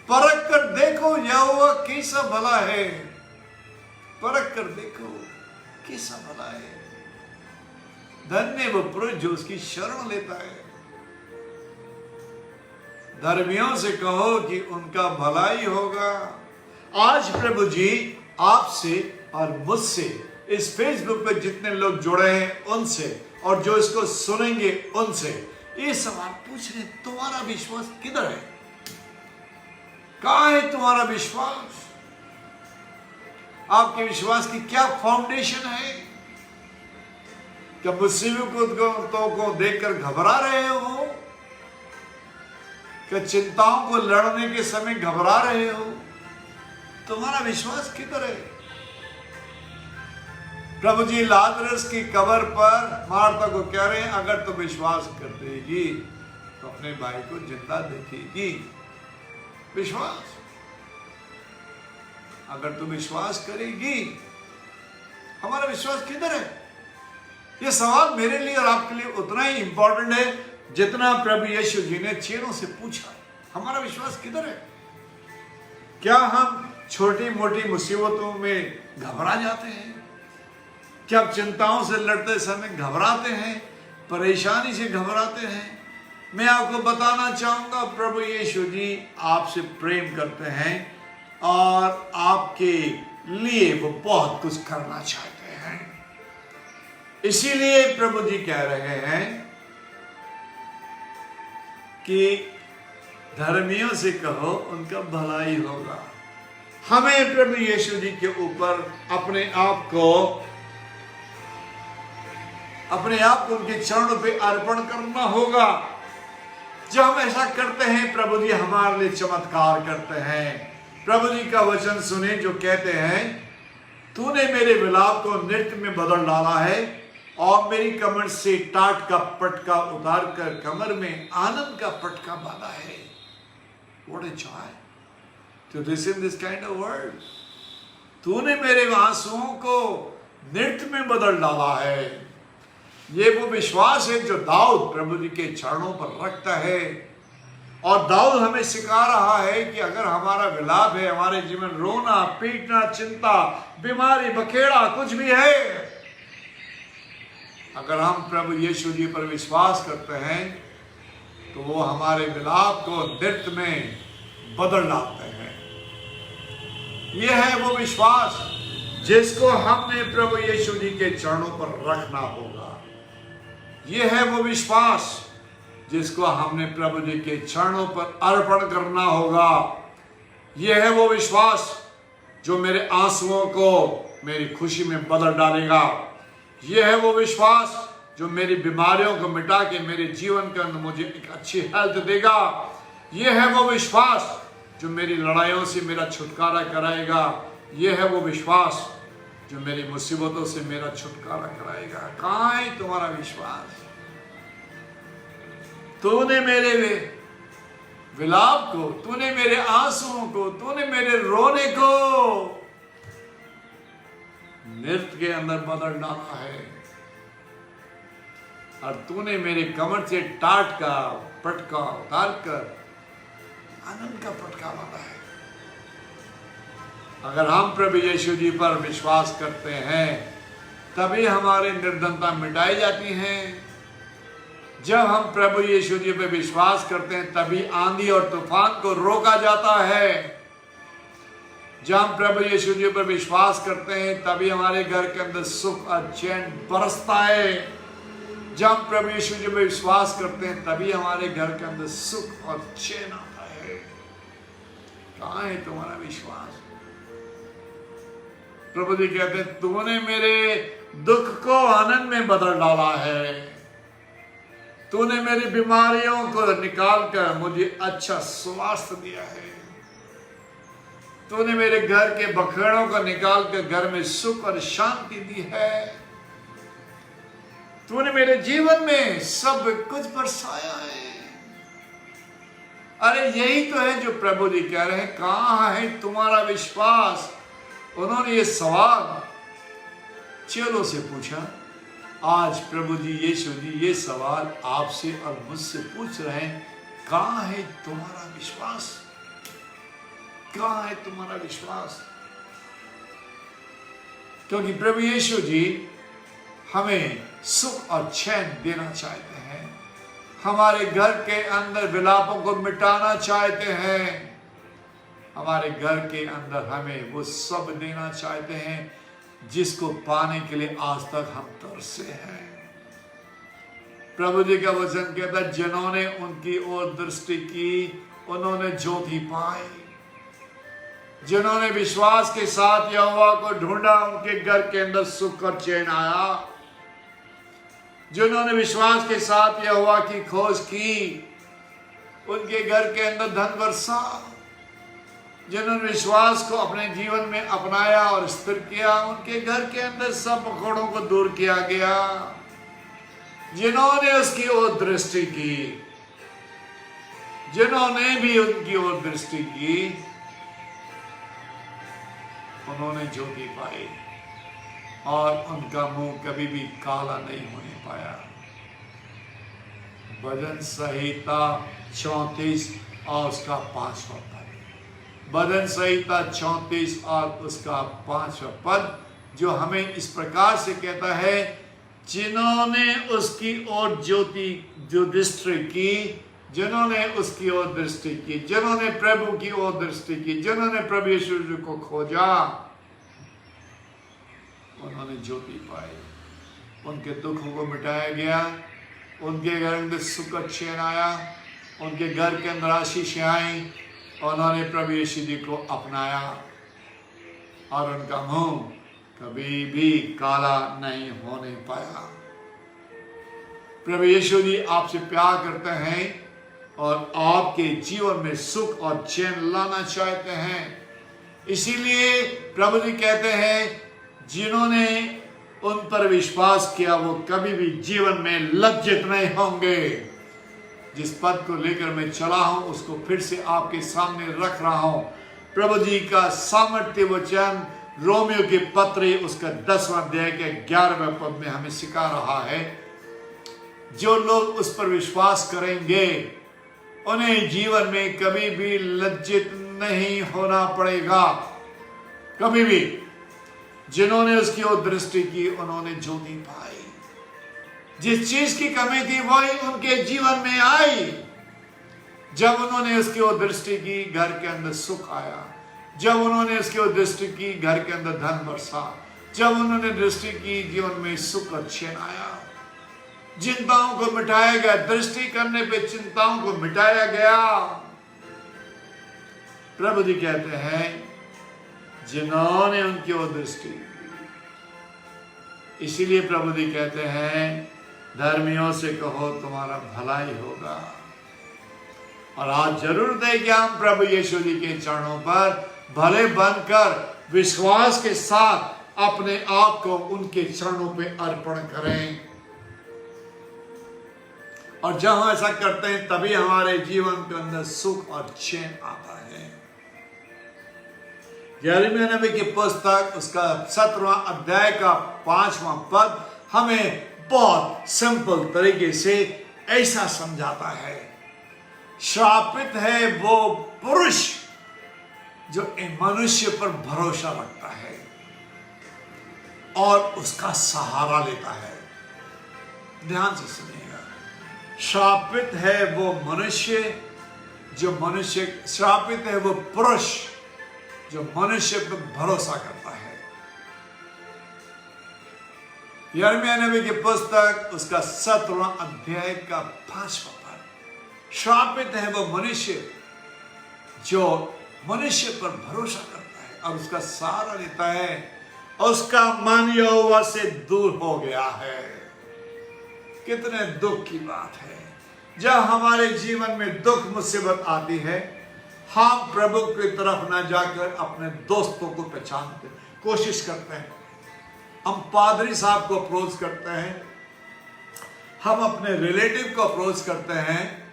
परख कर देखो यहोवा कैसा भला है। परख कर देखो कैसा भला है। धन्य वो पुरुष जो उसकी शरण लेता है। धर्मियों से कहो कि उनका भलाई होगा। आज प्रभु जी आपसे और मुझसे, इस फेसबुक पे जितने लोग जुड़े हैं उनसे, और जो इसको सुनेंगे उनसे ये सवाल पूछ रहे तुम्हारा विश्वास किधर है? कहाँ है तुम्हारा विश्वास? आपके विश्वास की क्या फाउंडेशन है? क्या मुसीबतों को देखकर घबरा रहे हो? क्या चिंताओं को लड़ने के समय घबरा रहे हो? तुम्हारा विश्वास किधर है? प्रभु जी लाजरस की कब्र पर मार्था को कह रहे हैं अगर तुम विश्वास कर देगी तो अपने भाई को जिंदा देखेगी। विश्वास, अगर तुम विश्वास करेगी। हमारा विश्वास किधर है? यह सवाल मेरे लिए और आपके लिए उतना ही इंपॉर्टेंट है जितना प्रभु यीशु जी ने चेलों से पूछा। हमारा विश्वास किधर है? क्या हम छोटी मोटी मुसीबतों में घबरा जाते हैं? क्या चिंताओं से लड़ते समय घबराते हैं? परेशानी से घबराते हैं? मैं आपको बताना चाहूंगा प्रभु यीशु जी आपसे प्रेम करते हैं और आपके लिए वो बहुत कुछ करना चाहते हैं। इसीलिए प्रभु जी कह रहे हैं कि धर्मियों से कहो उनका भलाई होगा। हमें प्रभु यीशु जी के ऊपर अपने आप को उनके चरणों पे अर्पण करना होगा। जब हम ऐसा करते हैं प्रभु जी हमारे लिए चमत्कार करते हैं। प्रभु जी का वचन सुने जो कहते हैं तूने मेरे विलाप को नृत्य में बदल डाला है और मेरी कमर से टाट का पटका उतार कर कमर में आनंद का पटका बांधा है। What a joy to listen this kind of words. तूने मेरे आंसुओं को नृत्य में बदल डाला है। ये वो विश्वास है जो दाऊद प्रभु जी के चरणों पर रखता है। और दाऊद हमें सिखा रहा है कि अगर हमारा विलाप है, हमारे जीवन रोना पीटना चिंता बीमारी बखेड़ा कुछ भी है, अगर हम प्रभु यीशु जी पर विश्वास करते हैं तो वो हमारे विलाप को नृत्य में बदल डालते हैं। यह है वो विश्वास जिसको हमने प्रभु यीशु जी के चरणों पर रखना होगा। यह है वो विश्वास जिसको हमने प्रभु जी के चरणों पर अर्पण करना होगा। यह है वो विश्वास जो मेरे आंसुओं को मेरी खुशी में बदल डालेगा। यह है वो विश्वास जो मेरी बीमारियों को मिटा के मेरे जीवन के अंदर मुझे एक अच्छी हेल्थ देगा। यह है वो विश्वास जो मेरी लड़ाइयों से मेरा छुटकारा कराएगा। ये है वो विश्वास जो मेरी मुसीबतों से मेरा छुटकारा कराएगा। कहाँ है तुम्हारा विश्वास? तूने मेरे विलाप को, तूने मेरे आंसुओं को, तूने मेरे रोने को नृत्य के अंदर बदल डाला है, और तूने मेरे कमर से टाट का पटका उतार कर आनंद का पटका बांधा है। अगर हम प्रभु यीशु जी पर विश्वास करते हैं तभी हमारी निर्धनता मिटाई जाती है। जब हम प्रभु यीशु जी पर विश्वास करते हैं तभी आंधी और तूफान को रोका जाता है। जब हम प्रभु यीशु जी पर विश्वास करते हैं तभी हमारे घर के अंदर सुख और चैन बरसता है। जब हम प्रभु यीशु जी पर विश्वास करते हैं तभी हमारे घर के अंदर सुख और चैन आता है। कहाँ है तुम्हारा विश्वास? प्रभु जी कहते हैं तूने मेरे दुख को आनंद में बदल डाला है, तूने मेरी बीमारियों को निकालकर मुझे अच्छा स्वास्थ्य दिया है, तूने मेरे घर के बखेड़ों को निकालकर घर में सुख और शांति दी है, तूने मेरे जीवन में सब कुछ बरसाया है। अरे यही तो है जो प्रभु जी कह रहे हैं, कहाँ है तुम्हारा विश्वास? उन्होंने ये सवाल चेलों से पूछा। आज प्रभु जी यीशु जी ये सवाल आपसे और मुझसे पूछ रहे हैं, कहाँ है तुम्हारा विश्वास? कहाँ है तुम्हारा विश्वास? क्योंकि प्रभु यीशु जी हमें सुख और चैन देना चाहते हैं, हमारे घर के अंदर विलापों को मिटाना चाहते हैं, हमारे घर के अंदर हमें वो सब देना चाहते हैं जिसको पाने के लिए आज तक हम तरसे हैं। प्रभु जी का वचन कहता है जिन्होंने उनकी ओर दृष्टि की उन्होंने ज्योति पाई। जिन्होंने विश्वास के साथ यहोवा को ढूंढा उनके घर के अंदर सुख और चैन आया। जिन्होंने विश्वास के साथ यहोवा की खोज की उनके घर के अंदर धन बरसा। जिन्होंने विश्वास को अपने जीवन में अपनाया और स्थिर किया उनके घर के अंदर सब पकड़ों को दूर किया गया। जिन्होंने उसकी ओर दृष्टि की, जिन्होंने भी उनकी ओर दृष्टि की उन्होंने ज्योति पाई और उनका मुंह कभी भी काला नहीं होने पाया। भजन संहिता 34 और उसका 5वां पद। भजन संहिता 34 और उसका 5वां पद जो हमें इस प्रकार से कहता है, जिन्होंने उसकी ओर ज्योति जो दृष्टि की, जिन्होंने उसकी ओर दृष्टि की, जिन्होंने प्रभु की ओर दृष्टि की, जिन्होंने प्रभु यीशु को खोजा उन्होंने ज्योति पाई। उनके दुखों को मिटाया गया, उनके घर में सुख और चैन आया, उनके घर के अंदर आशीष आई, उन्होंने प्रभु यीशु जी को अपनाया और उनका मुंह कभी भी काला नहीं होने पाया। प्रभु यीशु जी आपसे प्यार करते हैं और आपके जीवन में सुख और चैन लाना चाहते हैं। इसीलिए प्रभु जी कहते हैं जिन्होंने उन पर विश्वास किया वो कभी भी जीवन में लज्जित नहीं होंगे। जिस पद को लेकर मैं चला हूं उसको फिर से आपके सामने रख रहा हूं। प्रभु जी का सामर्थ्य वचन रोमियो के पत्र उसका 10वां अध्याय के 11वें पद में हमें सिखा रहा है, जो लोग उस पर विश्वास करेंगे उन्हें जीवन में कभी भी लज्जित नहीं होना पड़ेगा। कभी भी जिन्होंने उसकी ओर दृष्टि की उन्होंने ज्योति पाई। जिस चीज की कमी थी वही उनके जीवन में आई। जब उन्होंने उसकी ओर दृष्टि की घर के अंदर सुख आया। जब उन्होंने उसकी ओर दृष्टि की घर के अंदर धन बरसा। जब उन्होंने दृष्टि की जीवन में सुख और चैन आया। चिंताओं को मिटाया गया, दृष्टि करने पे चिंताओं को मिटाया गया। प्रभु जी कहते हैं जिन्होंने उनकी ओर दृष्टि की। इसीलिए प्रभु जी कहते हैं धर्मियों से कहो तुम्हारा भलाई होगा। और आज जरूरत है कि हम प्रभु यीशु जी के चरणों पर भले बनकर विश्वास के साथ अपने आप को उनके चरणों पे अर्पण करें। और जब हम ऐसा करते हैं तभी हमारे जीवन के अंदर सुख और चैन आता है। यिर्मयाह नबी की पुस्तक उसका 17वां अध्याय का 5वां पद हमें बहुत सिंपल तरीके से ऐसा समझाता है, श्रापित है वो पुरुष जो एक मनुष्य पर भरोसा रखता है और उसका सहारा लेता है। ध्यान से सुनिएगा, श्रापित है वो श्रापित है वो पुरुष जो मनुष्य पर भरोसा करता है। यिर्मयाह नबी की पुस्तक उसका 17वां अध्याय का 5वां पद, श्रापित है वो मनुष्य जो मनुष्य पर भरोसा करता है और उसका सहारा लेता है, उसका मन यहोवा से दूर हो गया है। कितने दुख की बात है, जब हमारे जीवन में दुख मुसीबत आती है, हम प्रभु की तरफ न जाकर अपने दोस्तों को पहचानते कोशिश करते हैं, हम पादरी साहब को अप्रोच करते हैं, हम अपने रिलेटिव को अप्रोच करते हैं,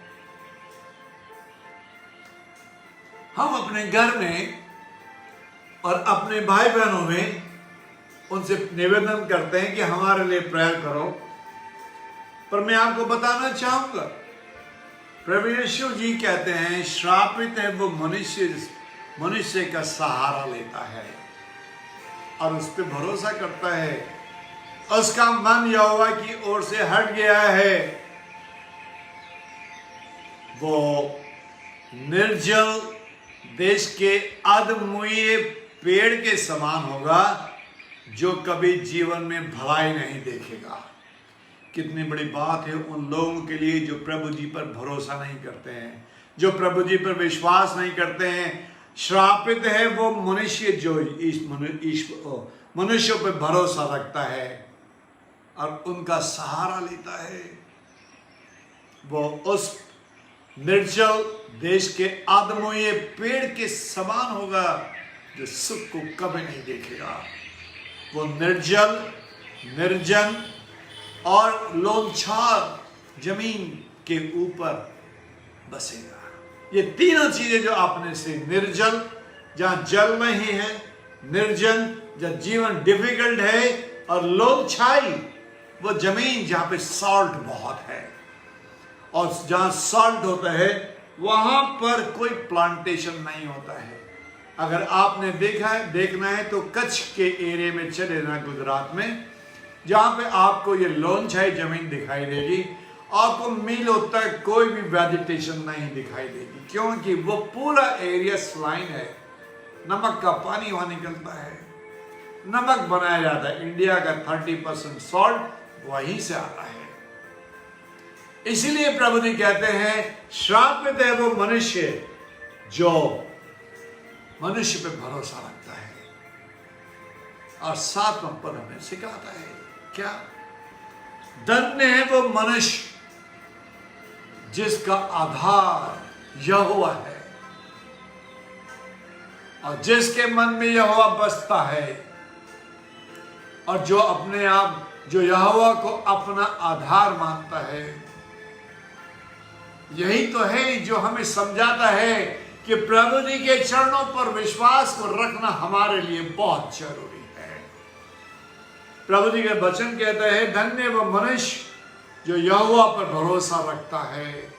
हम अपने घर में और अपने भाई बहनों में उनसे निवेदन करते हैं कि हमारे लिए प्रेयर करो। पर मैं आपको बताना चाहूंगा, प्रभु यीशु जी कहते हैं, श्रापित है वो मनुष्य का सहारा लेता है और उस पर भरोसा करता है, उसका मन यहोवा की ओर से हट गया है। वो निर्जल देश के अधमुए पेड़ के समान होगा जो कभी जीवन में भलाई नहीं देखेगा। कितनी बड़ी बात है उन लोगों के लिए जो प्रभु जी पर भरोसा नहीं करते हैं, जो प्रभु जी पर विश्वास नहीं करते हैं। श्रापित है वो मनुष्य जो मनुष्यों पर भरोसा रखता है और उनका सहारा लेता है। वो उस निर्जल देश के आदमोये पेड़ के समान होगा जो सुख को कभी नहीं देखेगा। वो निर्जन और लोनछार जमीन के ऊपर बसेगा। ये तीनों चीजें जो आपने से, निर्जल जहां जल नहीं है, निर्जन जहां जीवन डिफिकल्ट है, और लोनछाई वो जमीन जहां पे सॉल्ट बहुत है। और जहां सॉल्ट होता है वहां पर कोई प्लांटेशन नहीं होता है। अगर आपने देखना है तो कच्छ के एरिया में चले ना, गुजरात में, जहां पे आपको ये लोनछाई जमीन दिखाई देगी, आपको मीलों तक कोई भी वेजिटेशन नहीं दिखाई देगी, क्योंकि वो पूरा एरिया स्लाइन है। नमक का पानी वहां निकलता है, नमक बनाया जाता है। इंडिया का 30% सॉल्ट वहीं से आता है। इसीलिए प्रभु जी कहते हैं, श्रापित है वो मनुष्य जो मनुष्य पे भरोसा रखता है। और 7वां पद हमें सिखाता है क्या? धन्य है वो मनुष्य जिसका आधार यहोवा है और जिसके मन में यहोवा बसता है, और जो यहोवा को अपना आधार मानता है। यही तो है जो हमें समझाता है कि प्रभु जी के चरणों पर विश्वास को रखना हमारे लिए बहुत जरूरी है। प्रभु जी के वचन कहते हैं, धन्य वो मनुष्य जो यहोवा पर भरोसा रखता है।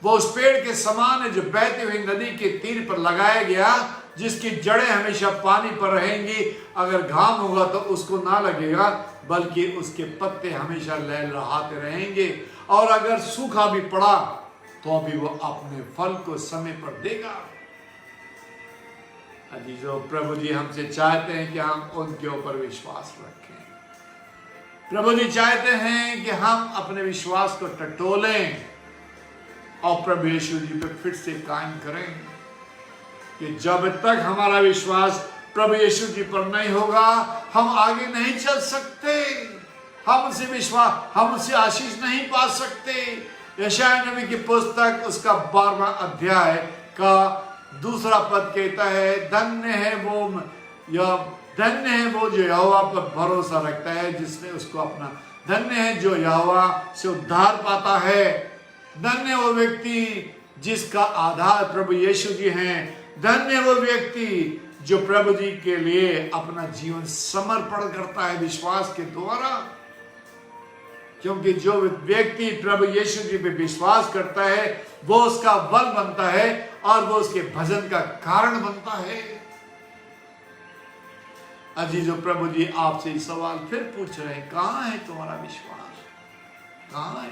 वो उस पेड़ के समान है जो बहती हुई नदी के तीर पर लगाया गया, जिसकी जड़ें हमेशा पानी पर रहेंगी। अगर घाम होगा तो उसको ना लगेगा, बल्कि उसके पत्ते हमेशा लहलहाते रहेंगे। और अगर सूखा भी पड़ा तो भी वो अपने फल को समय पर देगा। अजीजों, प्रभु जी हमसे चाहते हैं कि हम उनके ऊपर विश्वास रखें। प्रभु जी चाहते हैं कि हम अपने विश्वास को टटोलें और प्रभु यीशु जी पे फिर से कायम करें। कि जब तक हमारा विश्वास प्रभु यीशु जी पर नहीं होगा, हम आगे नहीं चल सकते, हम उनसे आशीष नहीं पा सकते। यशायाह नबी की पुस्तक उसका 12वां अध्याय का 2 पद कहता है, धन्य है वो या धन्य है वो जो यहोवा पर भरोसा रखता है, जिसने उसको अपना, धन्य है जो यहोवा से उद्धार पाता है। धन्य वो व्यक्ति जिसका आधार प्रभु यीशु जी हैं। धन्य वो व्यक्ति जो प्रभु जी के लिए अपना जीवन समर्पण करता है विश्वास के द्वारा, क्योंकि जो व्यक्ति प्रभु यीशु जी पे विश्वास करता है वो उसका बल बनता है और वो उसके भजन का कारण बनता है। अजीजों, प्रभु जी आपसे सवाल फिर पूछ रहे हैं, कहां है तुम्हारा विश्वास, कहां है?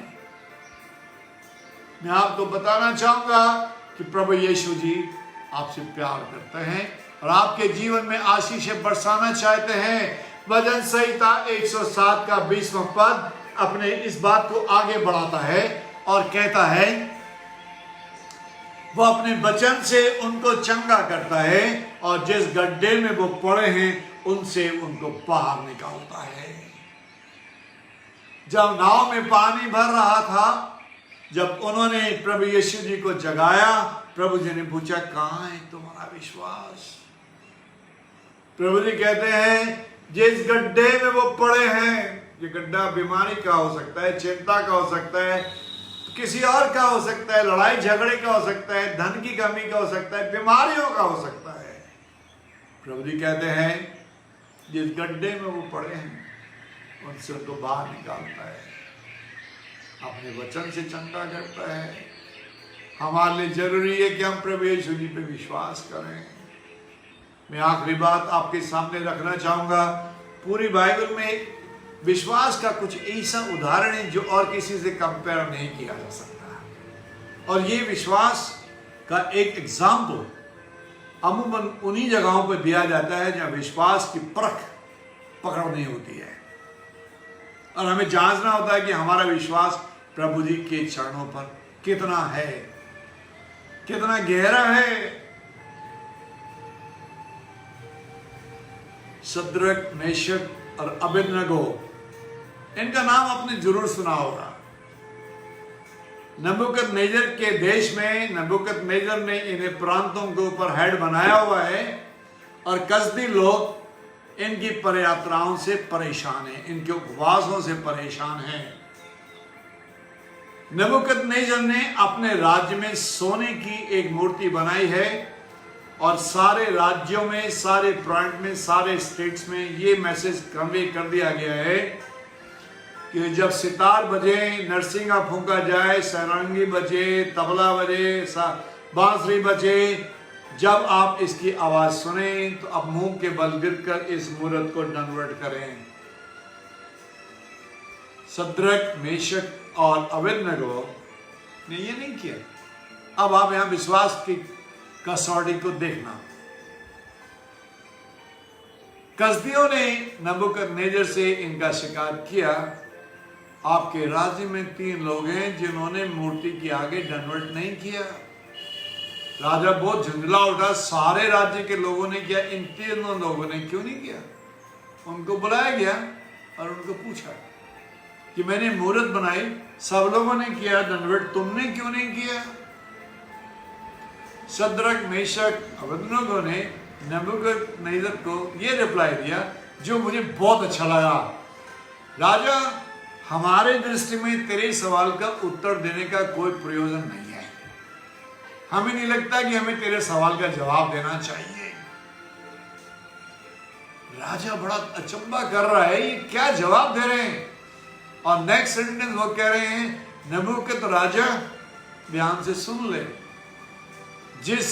मैं आपको बताना चाहूंगा कि प्रभु यीशु जी आपसे प्यार करते हैं और आपके जीवन में आशीषें बरसाना चाहते हैं। भजन संहिता 107 का 20वां पद अपने इस बात को आगे बढ़ाता है और कहता है, वो अपने वचन से उनको चंगा करता है और जिस गड्ढे में वो पड़े हैं उनसे उनको बाहर निकालता है। जब नाव में पानी भर रहा था, जब उन्होंने प्रभु यीशु जी को जगाया, प्रभु जी ने पूछा, कहां है तुम्हारा विश्वास? प्रभु जी कहते हैं, जिस गड्ढे में वो पड़े हैं, ये गड्ढा बीमारी का हो सकता है, चिंता का हो सकता है, किसी और का हो सकता है, लड़ाई झगड़े का हो सकता है, धन की कमी का हो सकता है, बीमारियों का हो सकता है। प्रभु जी कहते हैं, जिस गड्ढे में वो पड़े हैं उनसे उनको बाहर निकालता है, अपने वचन से चंगा करता है। हमारे लिए जरूरी है कि हम प्रभु यीशु जी पे विश्वास करें। मैं आखिरी बात आपके सामने रखना चाहूंगा, पूरी बाइबल में विश्वास का कुछ ऐसा उदाहरण है जो और किसी से कंपेयर नहीं किया जा सकता, और ये विश्वास का एक एग्जाम्पल अमूमन उन्हीं जगहों पर दिया जाता है जहां विश्वास की परख पकड़नी होती है और हमें जांचना होता है कि हमारा विश्वास प्रभु जी के चरणों पर कितना है, कितना गहरा है। शद्रक, मेशक और अबेदनगो, इनका नाम आपने जरूर सुना होगा। नबूकदनेस्सर के देश में नबूकदनेस्सर ने इन्हें प्रांतों के ऊपर हेड बनाया हुआ है और कसदी लोग इनकी पदयात्राओं से परेशान हैं, इनके उपवासों से परेशान हैं। नबूकदनेस्सर ने अपने राज्य में सोने की एक मूर्ति बनाई है और सारे राज्यों में, सारे प्रांत में, सारे स्टेट्स में ये मैसेज कन्वे कर दिया गया है कि जब सितार बजे, नरसिंगा फूंका जाए, सारंगी बजे, तबला बजे, बांसुरी बजे, जब आप इसकी आवाज सुने तो अब मुंह के बल गिरकर इस मूर्त को दंडवत करें। शद्रक, मेशक और अबेदनगो ने ये नहीं किया। अब आप यहां विश्वास की कसौटी को देखना। कसदियों ने नबूकदनेस्सर से इनका शिकार किया। आपके राज्य में 3 लोग हैं जिन्होंने मूर्ति के आगे दंडवत नहीं किया। राजा बहुत झुंझला उठा, सारे राज्य के लोगों ने किया, इन 3 लोगों ने क्यों नहीं किया? उनको बुलाया गया और उनको पूछा कि मैंने मूर्त बनाई, सब लोगों ने किया दंडवत, तुमने क्यों नहीं किया? शद्रक, मेशक, अबेदनगो ने नबूकदनेस्सर को यह रिप्लाई दिया जो मुझे बहुत अच्छा लगा। राजा, हमारे दृष्टि में तेरे सवाल का उत्तर देने का कोई प्रयोजन नहीं है। हमें नहीं लगता कि हमें तेरे सवाल का जवाब देना चाहिए। राजा बड़ा अचंभा कर रहा है, ये क्या जवाब दे रहे हैं? और नेक्स्ट सेंटेंस वो कह रहे हैं, नबूकद राजा, ध्यान से सुन ले, जिस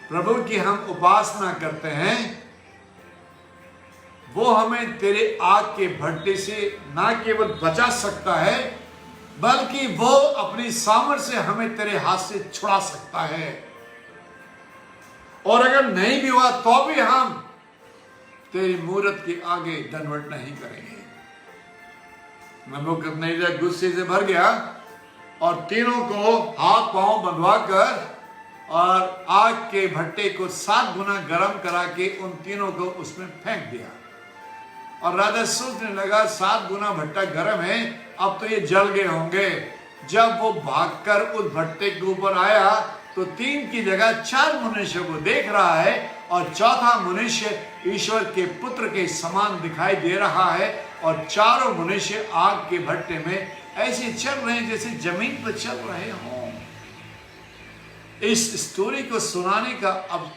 प्रभु की हम उपासना करते हैं वो हमें तेरे आग के भट्टे से ना केवल बचा सकता है बल्कि वो अपनी सामर्थ से हमें तेरे हाथ से छुड़ा सकता है, और अगर नहीं भी हुआ तो भी हम तेरी मूर्त के आगे दंडवत नहीं करेंगे। नबूकदनेस्सर गुस्से से भर गया और तीनों को हाथ पांव बंधवा कर और आग के भट्टे को 7 गुना गर्म करा के उन तीनों को उसमें फेंक दिया। और राजा सोचने लगा, 7 गुना भट्टा गर्म है, अब तो ये जल गए होंगे। जब वो भागकर उस भट्टे के ऊपर आया तो 3 की जगह 4 मनुष्यों को देख रहा है और चौथा मनुष्य ईश्वर के पुत्र के समान दिखाई दे रहा है, और चारों मनुष्य आग के भट्टे में ऐसे चल रहे हैं जैसे जमीन पर चल रहे हों। इस स्टोरी को सुनाने का अब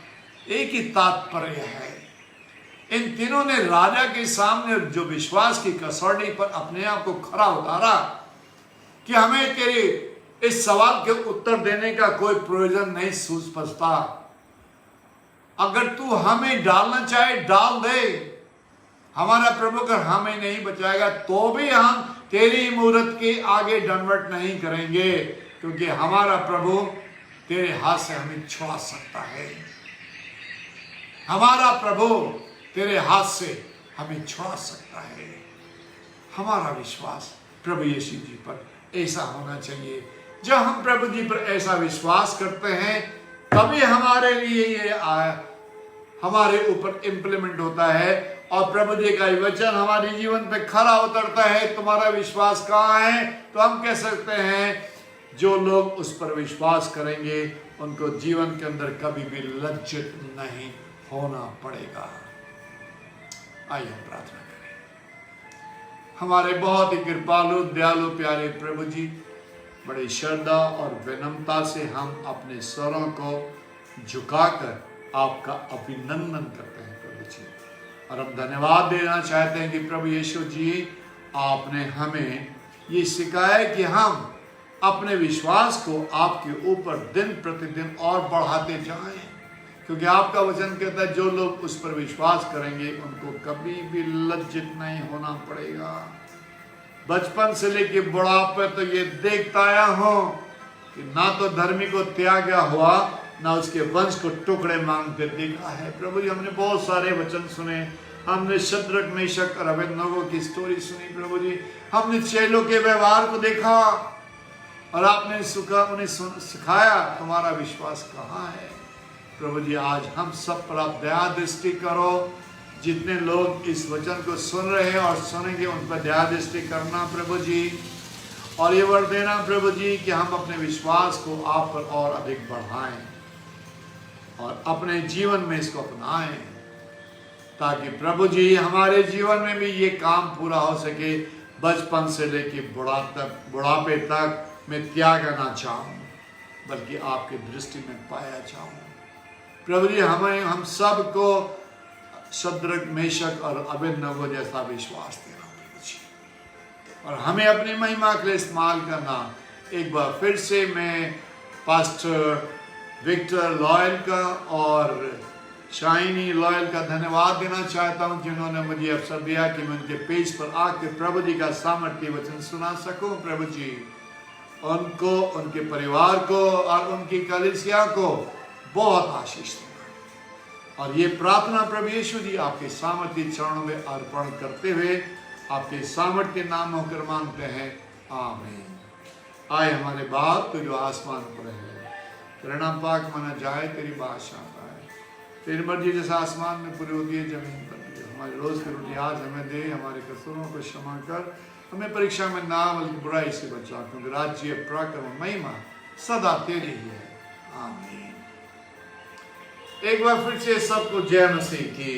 एक ही तात्पर्य है, इन तीनों ने राजा के सामने जो विश्वास की कसौटी पर अपने आप को खरा उतारा कि हमें तेरे इस सवाल के उत्तर देने का कोई प्रयोजन नहीं सूझ पड़ता, अगर तू हमें डालना चाहे डाल दे। हमारा प्रभु अगर हमें नहीं बचाएगा तो भी हम तेरी मूरत के आगे दंडवत नहीं करेंगे, क्योंकि हमारा प्रभु तेरे हाथ से हमें छुड़ा सकता है। हमारा प्रभु तेरे हाथ से हमें छुड़ा सकता है। हमारा विश्वास प्रभु यीशु जी पर ऐसा होना चाहिए। जब हम प्रभु जी पर ऐसा विश्वास करते हैं तभी हमारे लिए ये हमारे ऊपर इंप्लीमेंट होता है, और प्रभु जी का वचन हमारे जीवन पे खरा उतरता है। तुम्हारा विश्वास कहाँ है? तो हम कह सकते हैं जो लोग उस पर विश्वास करेंगे उनको जीवन के अंदर कभी भी लज्जित नहीं होना पड़ेगा। आइए हम प्रार्थना करें। हमारे बहुत ही कृपालु दयालु प्यारे प्रभु जी, बड़ी श्रद्धा और विनम्रता से हम अपने स्वरों को झुकाकर आपका अभिनंदन करते हैं प्रभु जी, और हम धन्यवाद देना चाहते हैं कि प्रभु यीशु जी आपने हमें ये सिखाया कि हम अपने विश्वास को आपके ऊपर दिन प्रतिदिन और बढ़ाते जाएं, क्योंकि आपका वचन कहता है जो लोग उस पर विश्वास करेंगे उनको कभी भी लज्जित नहीं होना पड़ेगा। बचपन से लेके बुढ़ापे तो ये देखता आया हूं कि ना तो धर्मी को त्यागा हुआ, ना उसके वंश को टुकड़े मांगते देखा है। प्रभु जी हमने बहुत सारे वचन सुने, हमने शद्रक मेशक और अबेदनगो की स्टोरी सुनी प्रभु जी, हमने चेलों के व्यवहार को देखा और आपने उन्हें सिखाया तुम्हारा विश्वास कहाँ है। प्रभु जी आज हम सब पर आप दया दृष्टि करो, जितने लोग इस वचन को सुन रहे हैं और सुनेंगे उन पर दया दृष्टि करना प्रभु जी, और ये वर देना प्रभु जी कि हम अपने विश्वास को आप पर और अधिक बढ़ाएं और अपने जीवन में इसको अपनाएं, ताकि प्रभु जी हमारे जीवन में भी ये काम पूरा हो सके। बचपन से लेके बुढ़ापे तक मैं त्याग ना चाहूं, बल्कि आपकी दृष्टि में पाया जाऊं। प्रभु जी हम सब को शद्रक मेशक और अबेदनगो जैसा विश्वास देना प्रभु जी, और हमें अपनी महिमा के लिए इस्तेमाल करना। एक बार फिर से मैं पास्टर विक्टर लॉयल का और शाइनी लॉयल का धन्यवाद देना चाहता हूं, जिन्होंने मुझे अवसर दिया कि मैं उनके पेज पर आके प्रभु जी का सामर्थ्य वचन सुना सकूं। प्रभु जी उनको, उनके परिवार को और उनकी कलीसिया को बहुत आशीष देना, और ये प्रार्थना प्रभु यीशु जी आपके सामर्थ्य चरणों में अर्पण करते हुए आपके सामर्थ्य नाम होकर मांगते हैं, आमीन। आए हमारे बाप तो जो आसमान पर है, तेरा नाम पाक माना जाए, तेरी बादशाह आए, तेरी मर्जी जैसे आसमान में पूरी होती है जमीन पर भी। हमारी रोज की रोटी आज हमें दे, हमारे कसूरों को क्षमा कर, हमें परीक्षा में ना बल्कि बुराई से बचा, क्योंकि राज्य पराक्रम महिमा सदा तेरी ही है, आमीन। एक बार फिर से सबको जय मसीह की।